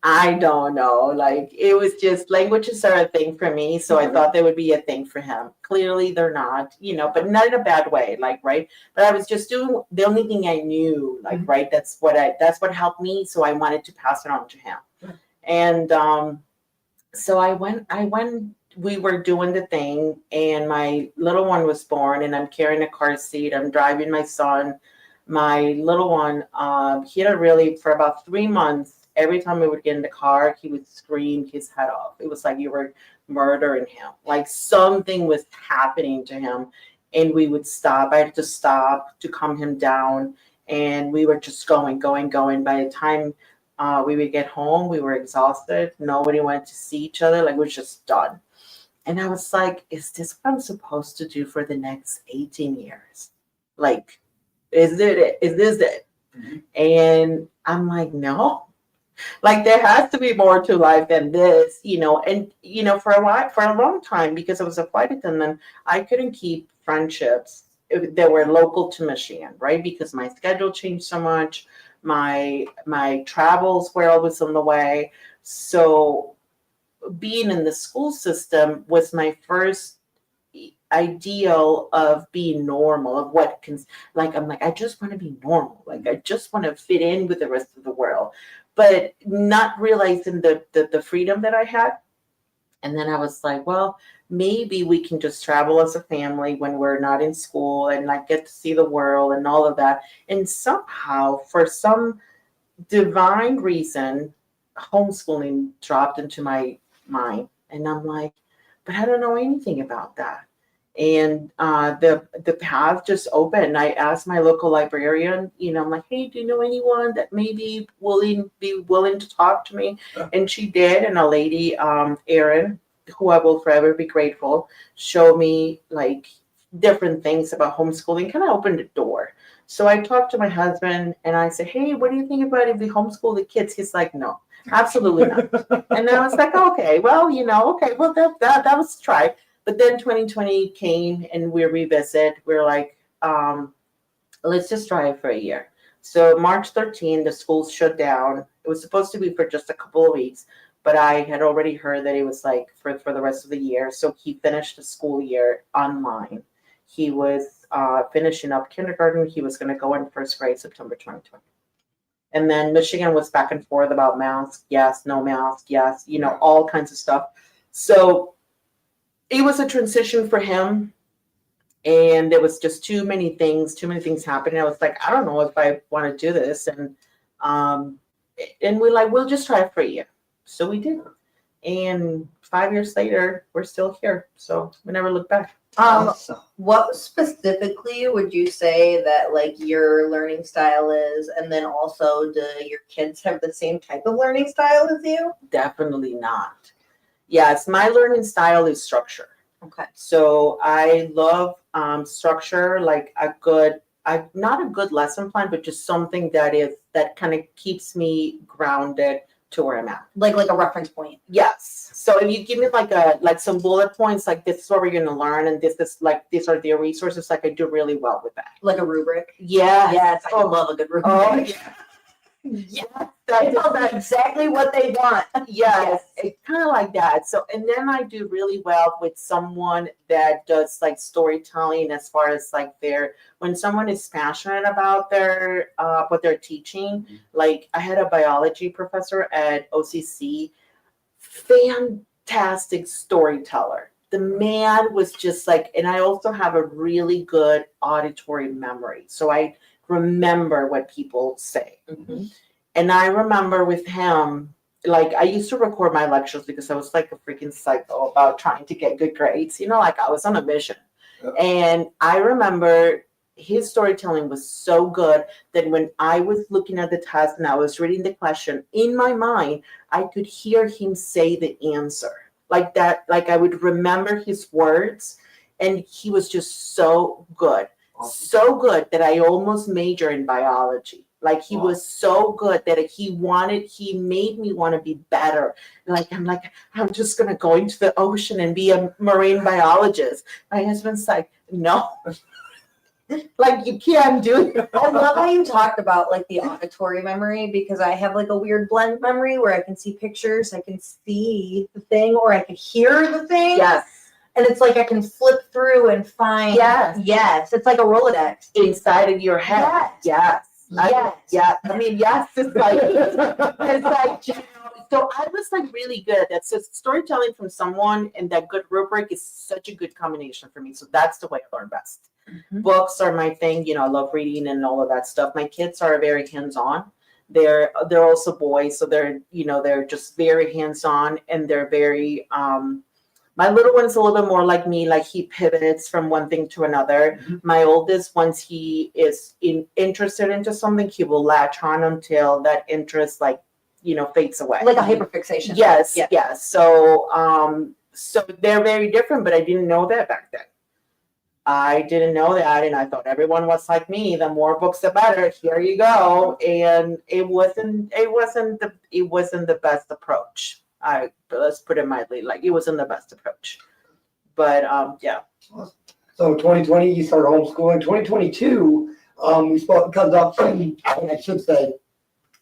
I don't know. Like, it was just, languages are a thing for me. So I thought they would be a thing for him. Clearly they're not, but not in a bad way. Like, right. But I was just doing the only thing I knew, like, right. That's what helped me. So I wanted to pass it on to him. And, so I went, we were doing the thing, and my little one was born, and I'm carrying a car seat. I'm driving my son. My little one, he had for about 3 months, every time we would get in the car, he would scream his head off. It was like you were murdering him. Like something was happening to him, and we would stop. I had to stop to calm him down, and we were just going. By the time we would get home, we were exhausted. Nobody wanted to see each other. Like, we were just done. And I was like, is this what I'm supposed to do for the next 18 years? Like, is this it? Mm-hmm. And I'm like, no. Like, there has to be more to life than this, and, for a long time, because I was a flight attendant, I couldn't keep friendships that were local to Michigan, right? Because my schedule changed so much. My travels were always on the way. So being in the school system was my first ideal of being normal, of what can, like, I'm like, I just want to be normal. Like, I just want to fit in with the rest of the world, but not realizing the freedom that I had. And then I was like, well, maybe we can just travel as a family when we're not in school and like get to see the world and all of that. And somehow, for some divine reason, homeschooling dropped into my mind. And I'm like, but I don't know anything about that. And the path just opened. I asked my local librarian, I'm like, hey, do you know anyone that may be willing to talk to me? And she did. And a lady, Erin, who I will forever be grateful, showed me like different things about homeschooling, kind of opened the door. So I talked to my husband and I said, hey, what do you think about if we homeschool the kids? He's like, no, absolutely not. And I was like, okay, well, okay, well, that was a try. But then 2020 came and we revisit. We're like, let's just try it for a year. So March 13, the schools shut down. It was supposed to be for just a couple of weeks, but I had already heard that it was like for the rest of the year. So he finished the school year online. He was finishing up kindergarten. He was going to go in first grade September 2020. And then Michigan was back and forth about mask, yes, no mask, yes, you know, all kinds of stuff. So it was a transition for him. And there was just too many things happening. I was like, I don't know if I want to do this. And we're like, we'll just try it for a year. So we did. And 5 years later, we're still here. So we never look back. What specifically would you say that like your learning style is? And then also, do your kids have the same type of learning style as you? Definitely not. Yes, my learning style is structure. Okay. So I love structure, like not a good lesson plan, but just something that kind of keeps me grounded to where I'm at. Like a reference point. Yes. So if you give me like some bullet points, like this is what we're going to learn, and this is like these are the resources, like I do really well with that. Like a rubric. Yeah. Yes, I love a good rubric. Oh yeah. Yeah, They tell them exactly what they want. Yes, it's kind of like that. So, and then I do really well with someone that does like storytelling, as far as like when someone is passionate about their what they're teaching. Like I had a biology professor at OCC, fantastic storyteller. The man was just like, and I also have a really good auditory memory, so I remember what people say. Mm-hmm. And I remember with him, like I used to record my lectures because I was like a freaking psycho about trying to get good grades, you know, like I was on a mission. Yeah. And I remember his storytelling was so good that when I was looking at the test and I was reading the question, in my mind, I could hear him say the answer like that. Like I would remember his words, and he was just so good. So good that I almost majored in biology. Like he was so good that he made me want to be better. I'm just going to go into the ocean and be a marine biologist. My husband's like, no, like you can't do it. I love how you talked about like the auditory memory, because I have like a weird blend memory where I can see pictures, I can see the thing, or I can hear the thing. Yes. And it's like I can flip through and find. Yes. It's like a Rolodex inside of your head. Yes. I mean, yes. It's like you know. So I was like really good at that. So storytelling from someone and that good rubric is such a good combination for me. So that's the way I learn best. Mm-hmm. Books are my thing. You know, I love reading and all of that stuff. My kids are very hands-on. They're also boys, so they're just very hands-on, and they're very my little one's a little bit more like me, like he pivots from one thing to another. Mm-hmm. My oldest, once he is interested into something, he will latch on until that interest, fades away. Like a hyperfixation. Yes. So, so they're very different, but I didn't know that back then. I didn't know that, and I thought everyone was like me. The more books, the better. Here you go. And it wasn't the best approach. Let's put it mildly, like it wasn't the best approach, but yeah. So 2020, you started homeschooling. 2022, we comes up. I should say,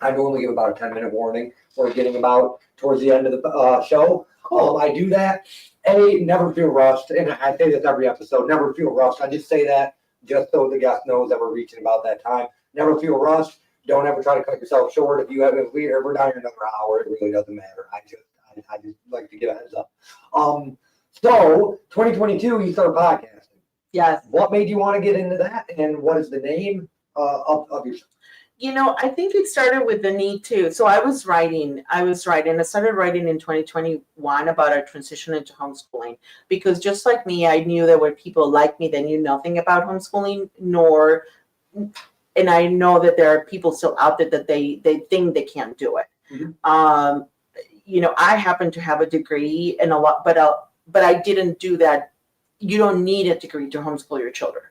I normally give about a 10-minute warning. We're getting about towards the end of the show. Cool. I do that. Never feel rushed, and I say this every episode. Never feel rushed. I just say that just so the guest knows that we're reaching about that time. Never feel rushed. Don't ever try to cut yourself short. If we're down here another hour, it really doesn't matter. I just like to give a heads up. So 2022, you started podcasting. Yes. What made you want to get into that, and what is the name of your show? You know, I think it started with the need to. So I was writing. I started writing in 2021 about our transition into homeschooling, because just like me, I knew there were people like me that knew nothing about homeschooling, and I know that there are people still out there that they think they can't do it. Mm-hmm. I happen to have a degree and a lot, but I didn't do that. You don't need a degree to homeschool your children.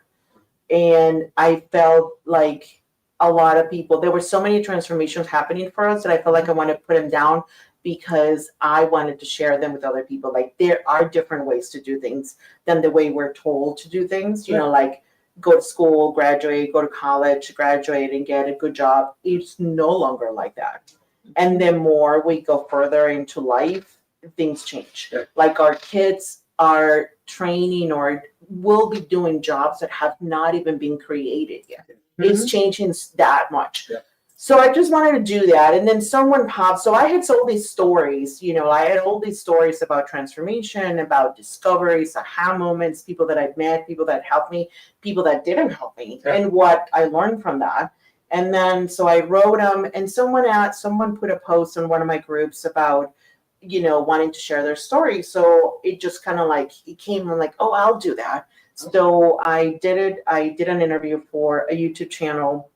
And I felt like a lot of people, there were so many transformations happening for us that I felt like I wanted to put them down because I wanted to share them with other people. Like there are different ways to do things than the way we're told to do things, you know, like go to school, graduate, go to college, graduate and get a good job. It's no longer like that. And the more we go further into life, things change. Yeah. Like our kids are training or will be doing jobs that have not even been created yet. It's changing that much. Yeah. So I just wanted to do that. And then someone popped. So I had all these stories, you know, I had all these stories about transformation, about discoveries, aha moments, people that I've met, people that helped me, people that didn't help me, and what I learned from that. And then, so I wrote them, and someone put a post on one of my groups about, you know, wanting to share their story. So it just kind of like, it came and like, oh, I'll do that. So I did it. I did an interview for a YouTube channel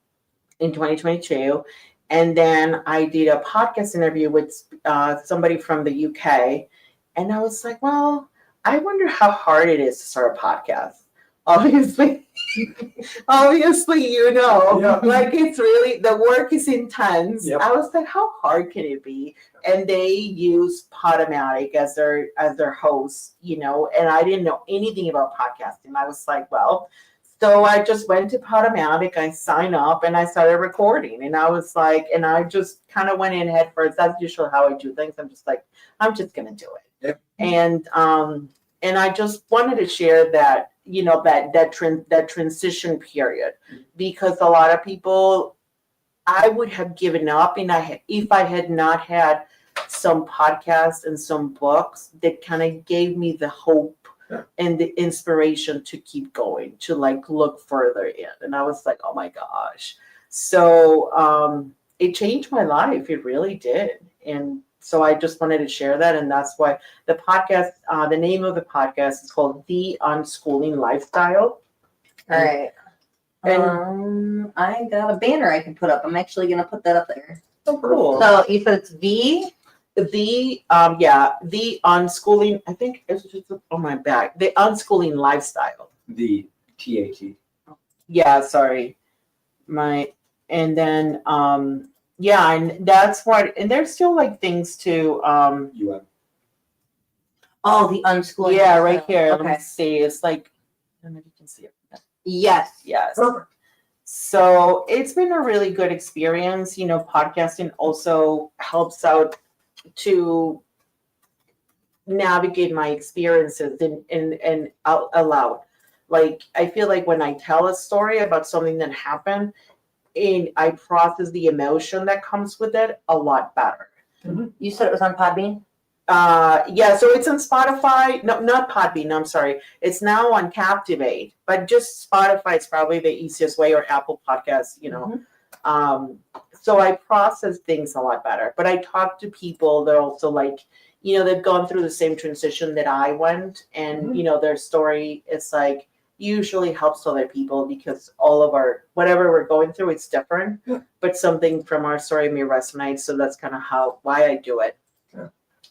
in 2022. And then I did a podcast interview with somebody from the UK. And I was like, well, I wonder how hard it is to start a podcast. Obviously, you know, like it's really, the work is intense. Yep. I was like, how hard can it be? And they use Podomatic as their host, you know, and I didn't know anything about podcasting. I was like, well, so I just went to Podomatic, I signed up and I started recording, and I was like, and I just kind of went in head first. That's usually how I do things. I'm just like, I'm just going to do it. Yep. And I just wanted to share that, you know, that transition period, because a lot of people, I would have given up if I had not had some podcasts and some books that kind of gave me the hope and the inspiration to keep going, to like look further in. And I was like, oh my gosh. So it changed my life. It really did. And so I just wanted to share that. And that's why the podcast, the name of the podcast is called The Unschooling Lifestyle. All right. And I got a banner I can put up. I'm actually going to put that up there. so cool. So you said it's V? The unschooling, I think it's just on my back. The Unschooling Lifestyle. The TAT. Yeah, sorry. And then yeah, and that's what, and there's still like things to UM. Oh, the unschooling. yeah, right here. Let Okay. me see. It's like, I don't know if you can see it. Yes. Yes. Perfect. So it's been a really good experience. You know, podcasting also helps out to navigate my experiences and out aloud. Like, I feel like when I tell a story about something that happened, and I process the emotion that comes with it a lot better. You said it was on Podbean? Yeah, so it's on Spotify. No, not Podbean. No, I'm sorry. It's now on Captivate, but just Spotify is probably the easiest way, or Apple Podcasts, you know. So I process things a lot better. But I talk to people that also, like, you know, they've gone through the same transition that I went, and you know, their story is like usually helps other people, because all of our, whatever we're going through, it's different, but something from our story may resonate. So that's kind of why I do it.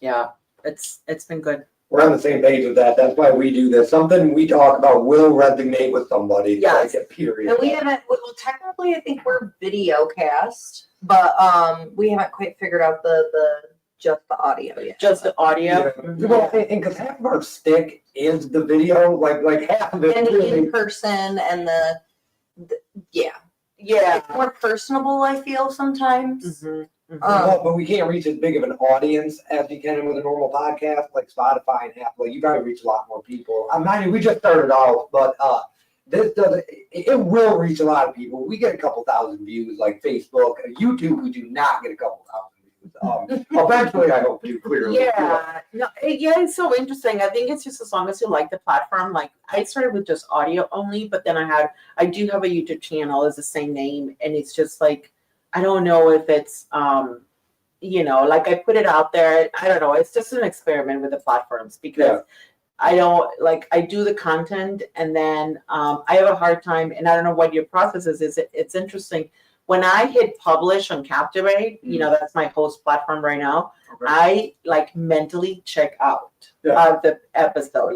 Yeah, it's been good. We're on the same page with that. That's why we do this. Something we talk about will resonate with somebody. Yes. Like, period. And we haven't, well, technically, I think we're video cast, but we haven't quite figured out the just the audio yet. Just the audio. Yeah. Well, and because half of our stick is the video, like half of it. And the really- in person and the yeah. Yeah. It's more personable, I feel sometimes. But we can't reach as big of an audience as you can with a normal podcast, like Spotify and Apple. Like, you probably reach a lot more people. I'm not. We just started out, but this doesn't. It will reach a lot of people. We get a couple thousand views, like Facebook, YouTube. We do not get a couple thousand views. Eventually, I hope to clearly. Yeah, no, yeah, it's so interesting. I think it's just as long as you like the platform. Like, I started with just audio only, but then I do have a YouTube channel. It's the same name, and it's just like, I don't know if it's you know, like, I put it out there. I don't know. It's just an experiment with the platforms, because I don't, like, I do the content, and then I have a hard time, and I don't know what your process is. It's interesting. When I hit publish on Captivate, you know, that's my host platform right now, I like mentally check out of the episode.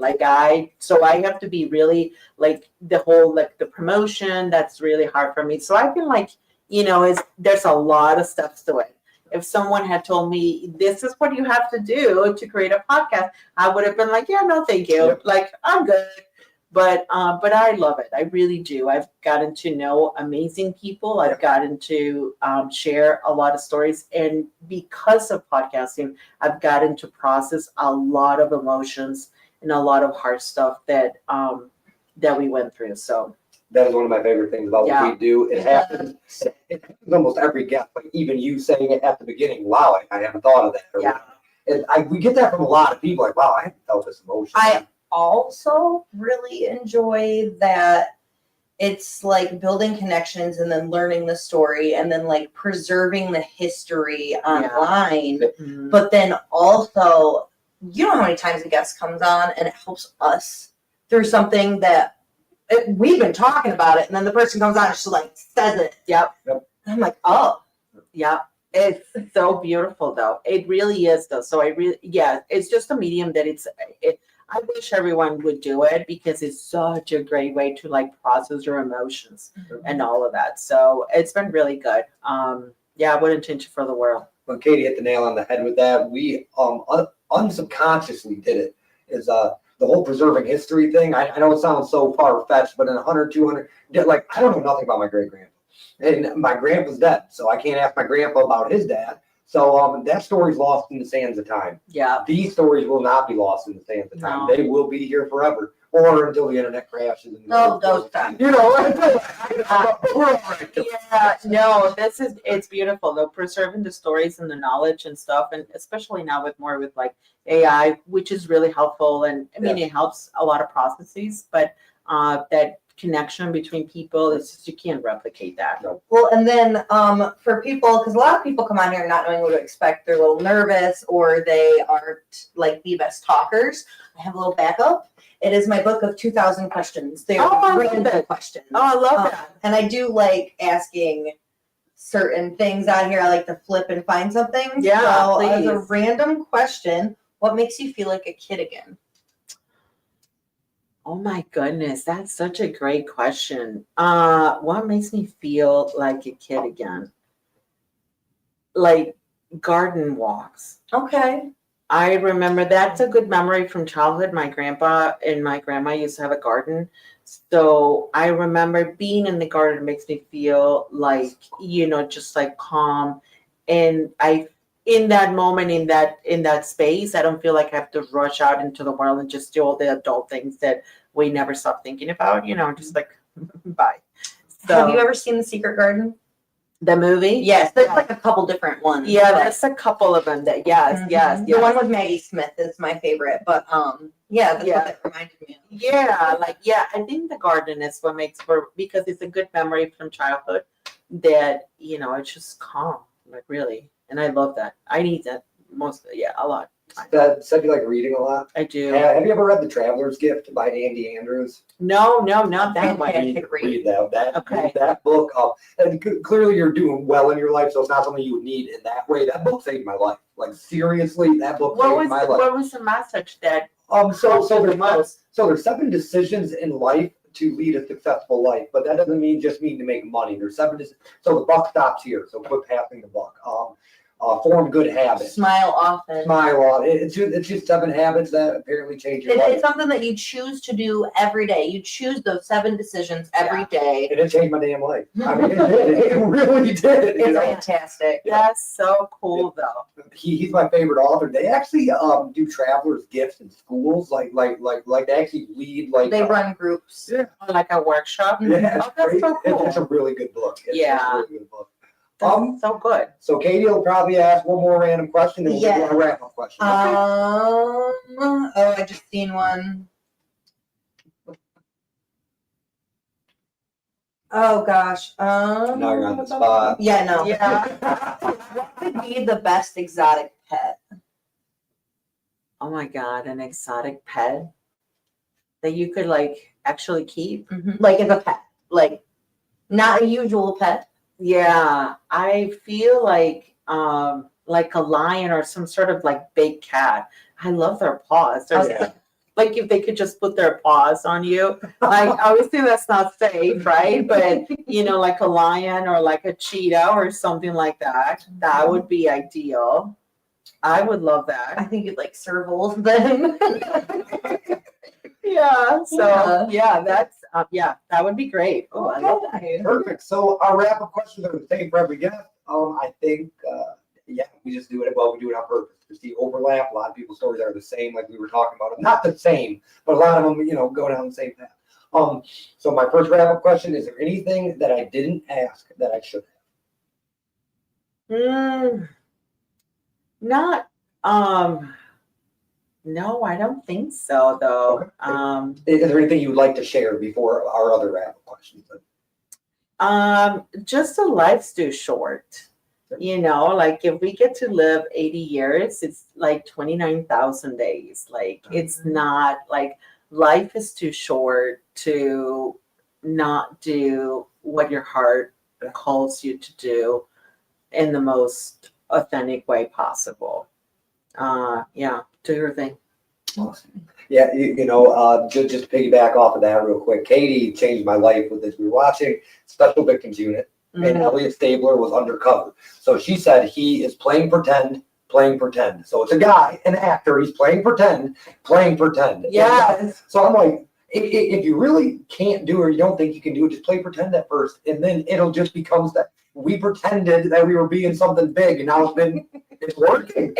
So I have to be really, like, the whole, like, the promotion, that's really hard for me. So I've been like, you know, there's a lot of steps to it. If someone had told me this is what you have to do to create a podcast, I would have been like, yeah, no, thank you. Yep. Like, I'm good. But I love it. I really do. I've gotten to know amazing people. I've gotten to share a lot of stories. And because of podcasting, I've gotten to process a lot of emotions and a lot of hard stuff that we went through. So that is one of my favorite things about what we do. It happens almost every guest, like even you saying it at the beginning, wow, I haven't thought of that. And we get that from a lot of people, like, wow, I haven't felt this emotion. I also really enjoy that it's like building connections and then learning the story and then like preserving the history online. But then also, you know how many times a guest comes on and it helps us through something that we've been talking about it, and then the person comes on and she like says it. Yep. And I'm like, oh. Yeah. It's so beautiful though. It really is though. So it's just a medium that I wish everyone would do it because it's such a great way to like process your emotions and all of that. So it's been really good. I wouldn't change it for the world. When Katie hit the nail on the head with that, we unsubconsciously did it. Is the whole preserving history thing. I know it sounds so far-fetched, but in 100, 200, like I don't know nothing about my great-grandpa. And my grandpa's dead, so I can't ask my grandpa about his dad. So that story's lost in the sands of time. Yeah. These stories will not be lost in the sands of time. No. They will be here forever, or until the internet crashes. And Those times. You know, we're all right. Yeah, no, it's beautiful though, preserving the stories and the knowledge and stuff, and especially now with like AI, which is really helpful. And I mean, it helps a lot of processes, but that connection between people, it's just, you can't replicate that. Well, and then for people, because a lot of people come on here not knowing what to expect, they're a little nervous or they aren't like the best talkers. I have a little backup. It is my book of 2,000 questions. They're random questions. Oh, I love that. And I do like asking certain things on here. I like to flip and find something. Yeah, so please. as a random question, what makes you feel like a kid again? Oh my goodness, that's such a great question. What makes me feel like a kid again? Like garden walks. Okay. I remember that's a good memory from childhood. My grandpa and my grandma used to have a garden. So I remember being in the garden makes me feel like, just like calm. And in that moment, in that space, I don't feel like I have to rush out into the world and just do all the adult things that we never stop thinking about, just like, bye. So, have you ever seen The Secret Garden? The movie? Yes, there's like a couple different ones. Yeah, there's a couple of them that, yes. The one with Maggie Smith is my favorite, but that's what that reminded me of. Yeah, I think the garden is what makes because it's a good memory from childhood that, it's just calm, like really. And I love that. I need that a lot. That said, you like reading a lot? I do. Have you ever read The Traveler's Gift by Andy Andrews? No, not that one. You need to read that book. And clearly you're doing well in your life, so it's not something you would need in that way. That book saved my life. Like seriously, that book saved my life. What was the message that? So there's 7 decisions in life to lead a successful life, but that doesn't mean to make money. There's 7 so the buck stops here. So quit passing the buck. Form good habits. Smile often. It's just 7 habits that apparently change your life. It's something that you choose to do every day. You choose those 7 decisions every day. And it changed my damn life. I mean, it really did. It's fantastic. That's so cool, though. He's my favorite author. They actually do travelers' gifts in schools, like they actually lead they run groups. Yeah. Like a workshop. Yeah, that's so cool. It's a really good book. It's a really good book. So good. So Katie will probably ask one more random question, and we'll do a wrap-up question. I just seen one. Oh gosh. Now you're on the spot. Yeah, no. Yeah. What would be the best exotic pet? Oh my God, an exotic pet that you could like actually keep? Like as a pet, like not a usual pet. Yeah, I feel like a lion or some sort of like big cat. I love their paws. Like if they could just put their paws on you. Like obviously that's not safe, right? But like a lion or like a cheetah or something like that. That would be ideal. I would love I that. think you'd like servals then. Yeah. So Yeah. that's that would be great. Oh, I love that. Perfect. So our wrap-up questions are the same for every guest. I think, we just do it. Well, we do it on purpose. There's the overlap. A lot of people's stories are the same, like we were talking about. Not the same, but a lot of them, go down the same path. So my first wrap-up question: is there anything that I didn't ask that I should Not no, I don't think so though. have? Is there anything you would like to share before our other wrap-up questions? Just a life's too short. Like if we get to live 80 years, it's like 29,000 days. Like it's not like life is too short to not do what your heart calls you to do in the most authentic way possible. Do your thing. Awesome. Yeah, just to piggyback off of that real quick, Katie changed my life with this. We were watching Special Victims Unit, and Elliot Stabler was undercover. So she said he is playing pretend. So it's a guy, an actor. He's playing pretend. Yes. So I'm like, if you really can't do it or you don't think you can do it, just play pretend at first, and then it'll just becomes that we pretended that we were being something big, and now it's working.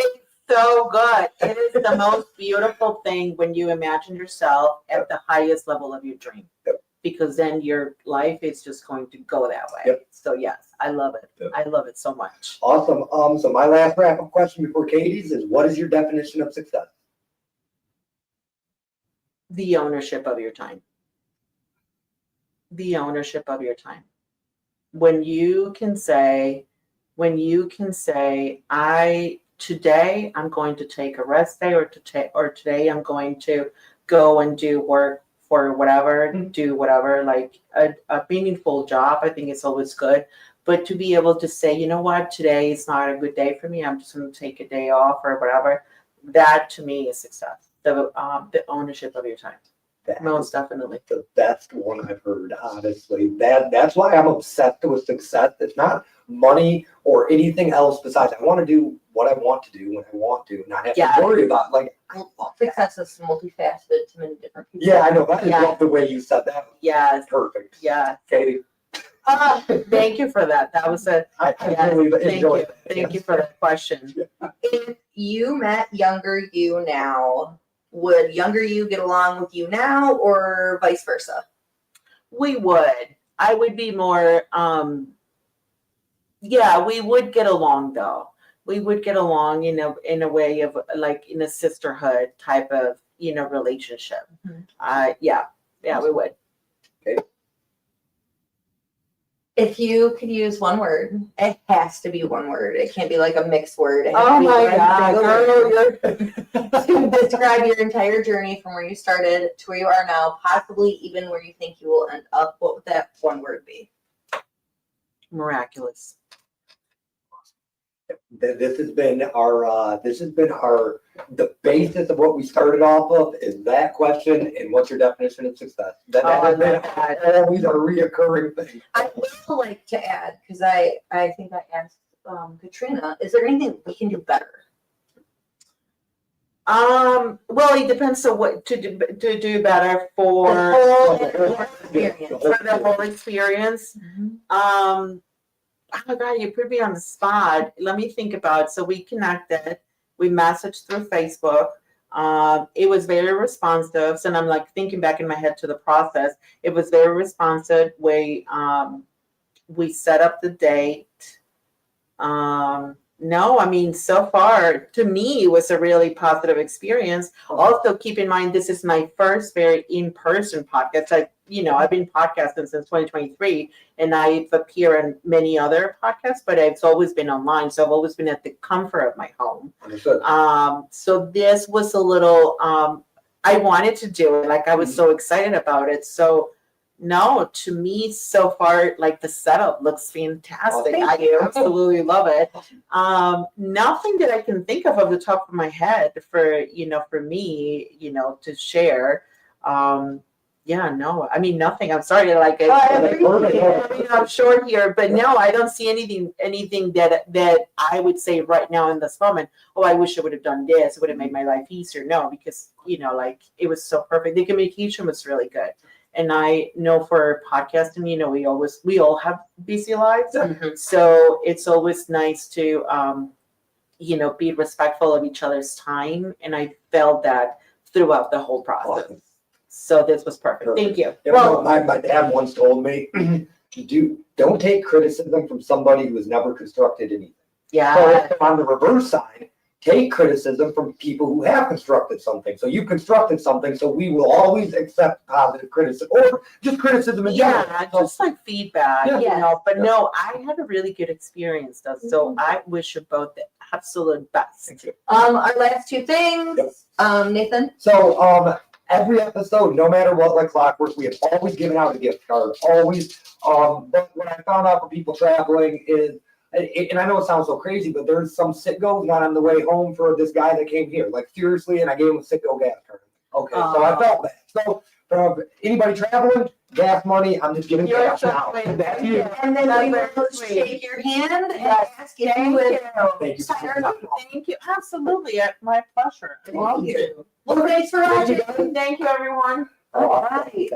So good. It is the most beautiful thing when you imagine yourself at the highest level of your dream. Yep. Because then your life is just going to go that way. Yep. So yes, I love it. Yep. I love it so much. Awesome. So my last wrap-up question before Katie's is: what is your definition of success? The ownership of your time. The ownership of your time. When you can say, today I'm going to take a rest day, or today I'm going to go and do work for whatever, do whatever, like a meaningful job. I think it's always good. But to be able to say, you know what, today is not a good day for me. I'm just going to take a day off or whatever. That to me is success. The ownership of your time. Most definitely. The best one I've heard, honestly. That's why I'm obsessed with success. It's not money or anything else besides I want to do what I want to do when I want to, not have to worry about Success is multifaceted to many different people. Yeah, I know. I love the way you said that. Yes. Perfect. Yeah. Katie. Thank you for that. That was I really enjoyed it. Thank you for the question. Yeah. If you met younger you now, would younger you get along with you now or vice versa? We would. I would be more, we would get along though. We would get along, in a way of like in a sisterhood type of, relationship. We would. Okay. If you could use one word, it has to be one word. It can't be like a mixed word. It has Oh to be my one God, single word. To describe your entire journey from where you started to where you are now, possibly even where you think you will end up, what would that one word be? Miraculous. This has been the basis of what we started off of is that question and what's your definition of success. That has been always a reoccurring thing. I would like to add, because I think I asked Katrina, is there anything we can do better? Well, it depends on what to do better for the whole experience. Oh my God, you put me on the spot. Let me think about it. So we connected. We messaged through Facebook. It was very responsive. So I'm like thinking back in my head to the process. It was very responsive. We set up the date. So far to me it was a really positive experience. Also, keep in mind this is my first very in-person podcast. I've been podcasting since 2023, and I've appeared on many other podcasts, but it's always been online. So I've always been at the comfort of my home. Understood. So this was a little. I wanted to do it. Like I was so excited about it. So No, to me so far, like the setup looks fantastic. Thank I you. absolutely love it. Nothing that I can think of the top of my head for me, to share. Yeah, no, I mean nothing. I'm sorry, like I'm short here, but no, I don't see anything that I would say right now in this moment. Oh, I wish I would have done this. It would have made my life easier. No, because like it was so perfect. The communication was really good. And I know for podcasting, we all have busy lives. Mhm. So it's always nice to, be respectful of each other's time. And I felt that throughout the whole process. Awesome. So this was perfect. Thank you. Yeah, well, my dad once told me, don't take criticism from somebody who has never constructed anything. Yeah. So on the reverse side, take criticism from people who have constructed something. So you constructed something, so we will always accept positive criticism or just criticism in general. Yeah, just like feedback, Yeah. But no, I had a really good experience though. So I wish you both the absolute best. Thank you. Our last two things, Nathan. So every episode, no matter what, like clockwork, we have always given out a gift card. Always. But what I found out for people traveling is, and I know it sounds so crazy, but there's some Citgo not on the way home for this guy that came here. Like seriously, and I gave him a Citgo gas card. Okay, so I felt bad. So for anybody traveling, gas money, I'm just giving You're cash so now. sweet. That's you. And then That's we very will sweet. shake your hand and Yes, ask if you would Thank you. sign our name. Thank you. Absolutely. My pleasure. I love you. Well, thanks for Thank you, watching. guys. Thank you, everyone. All right.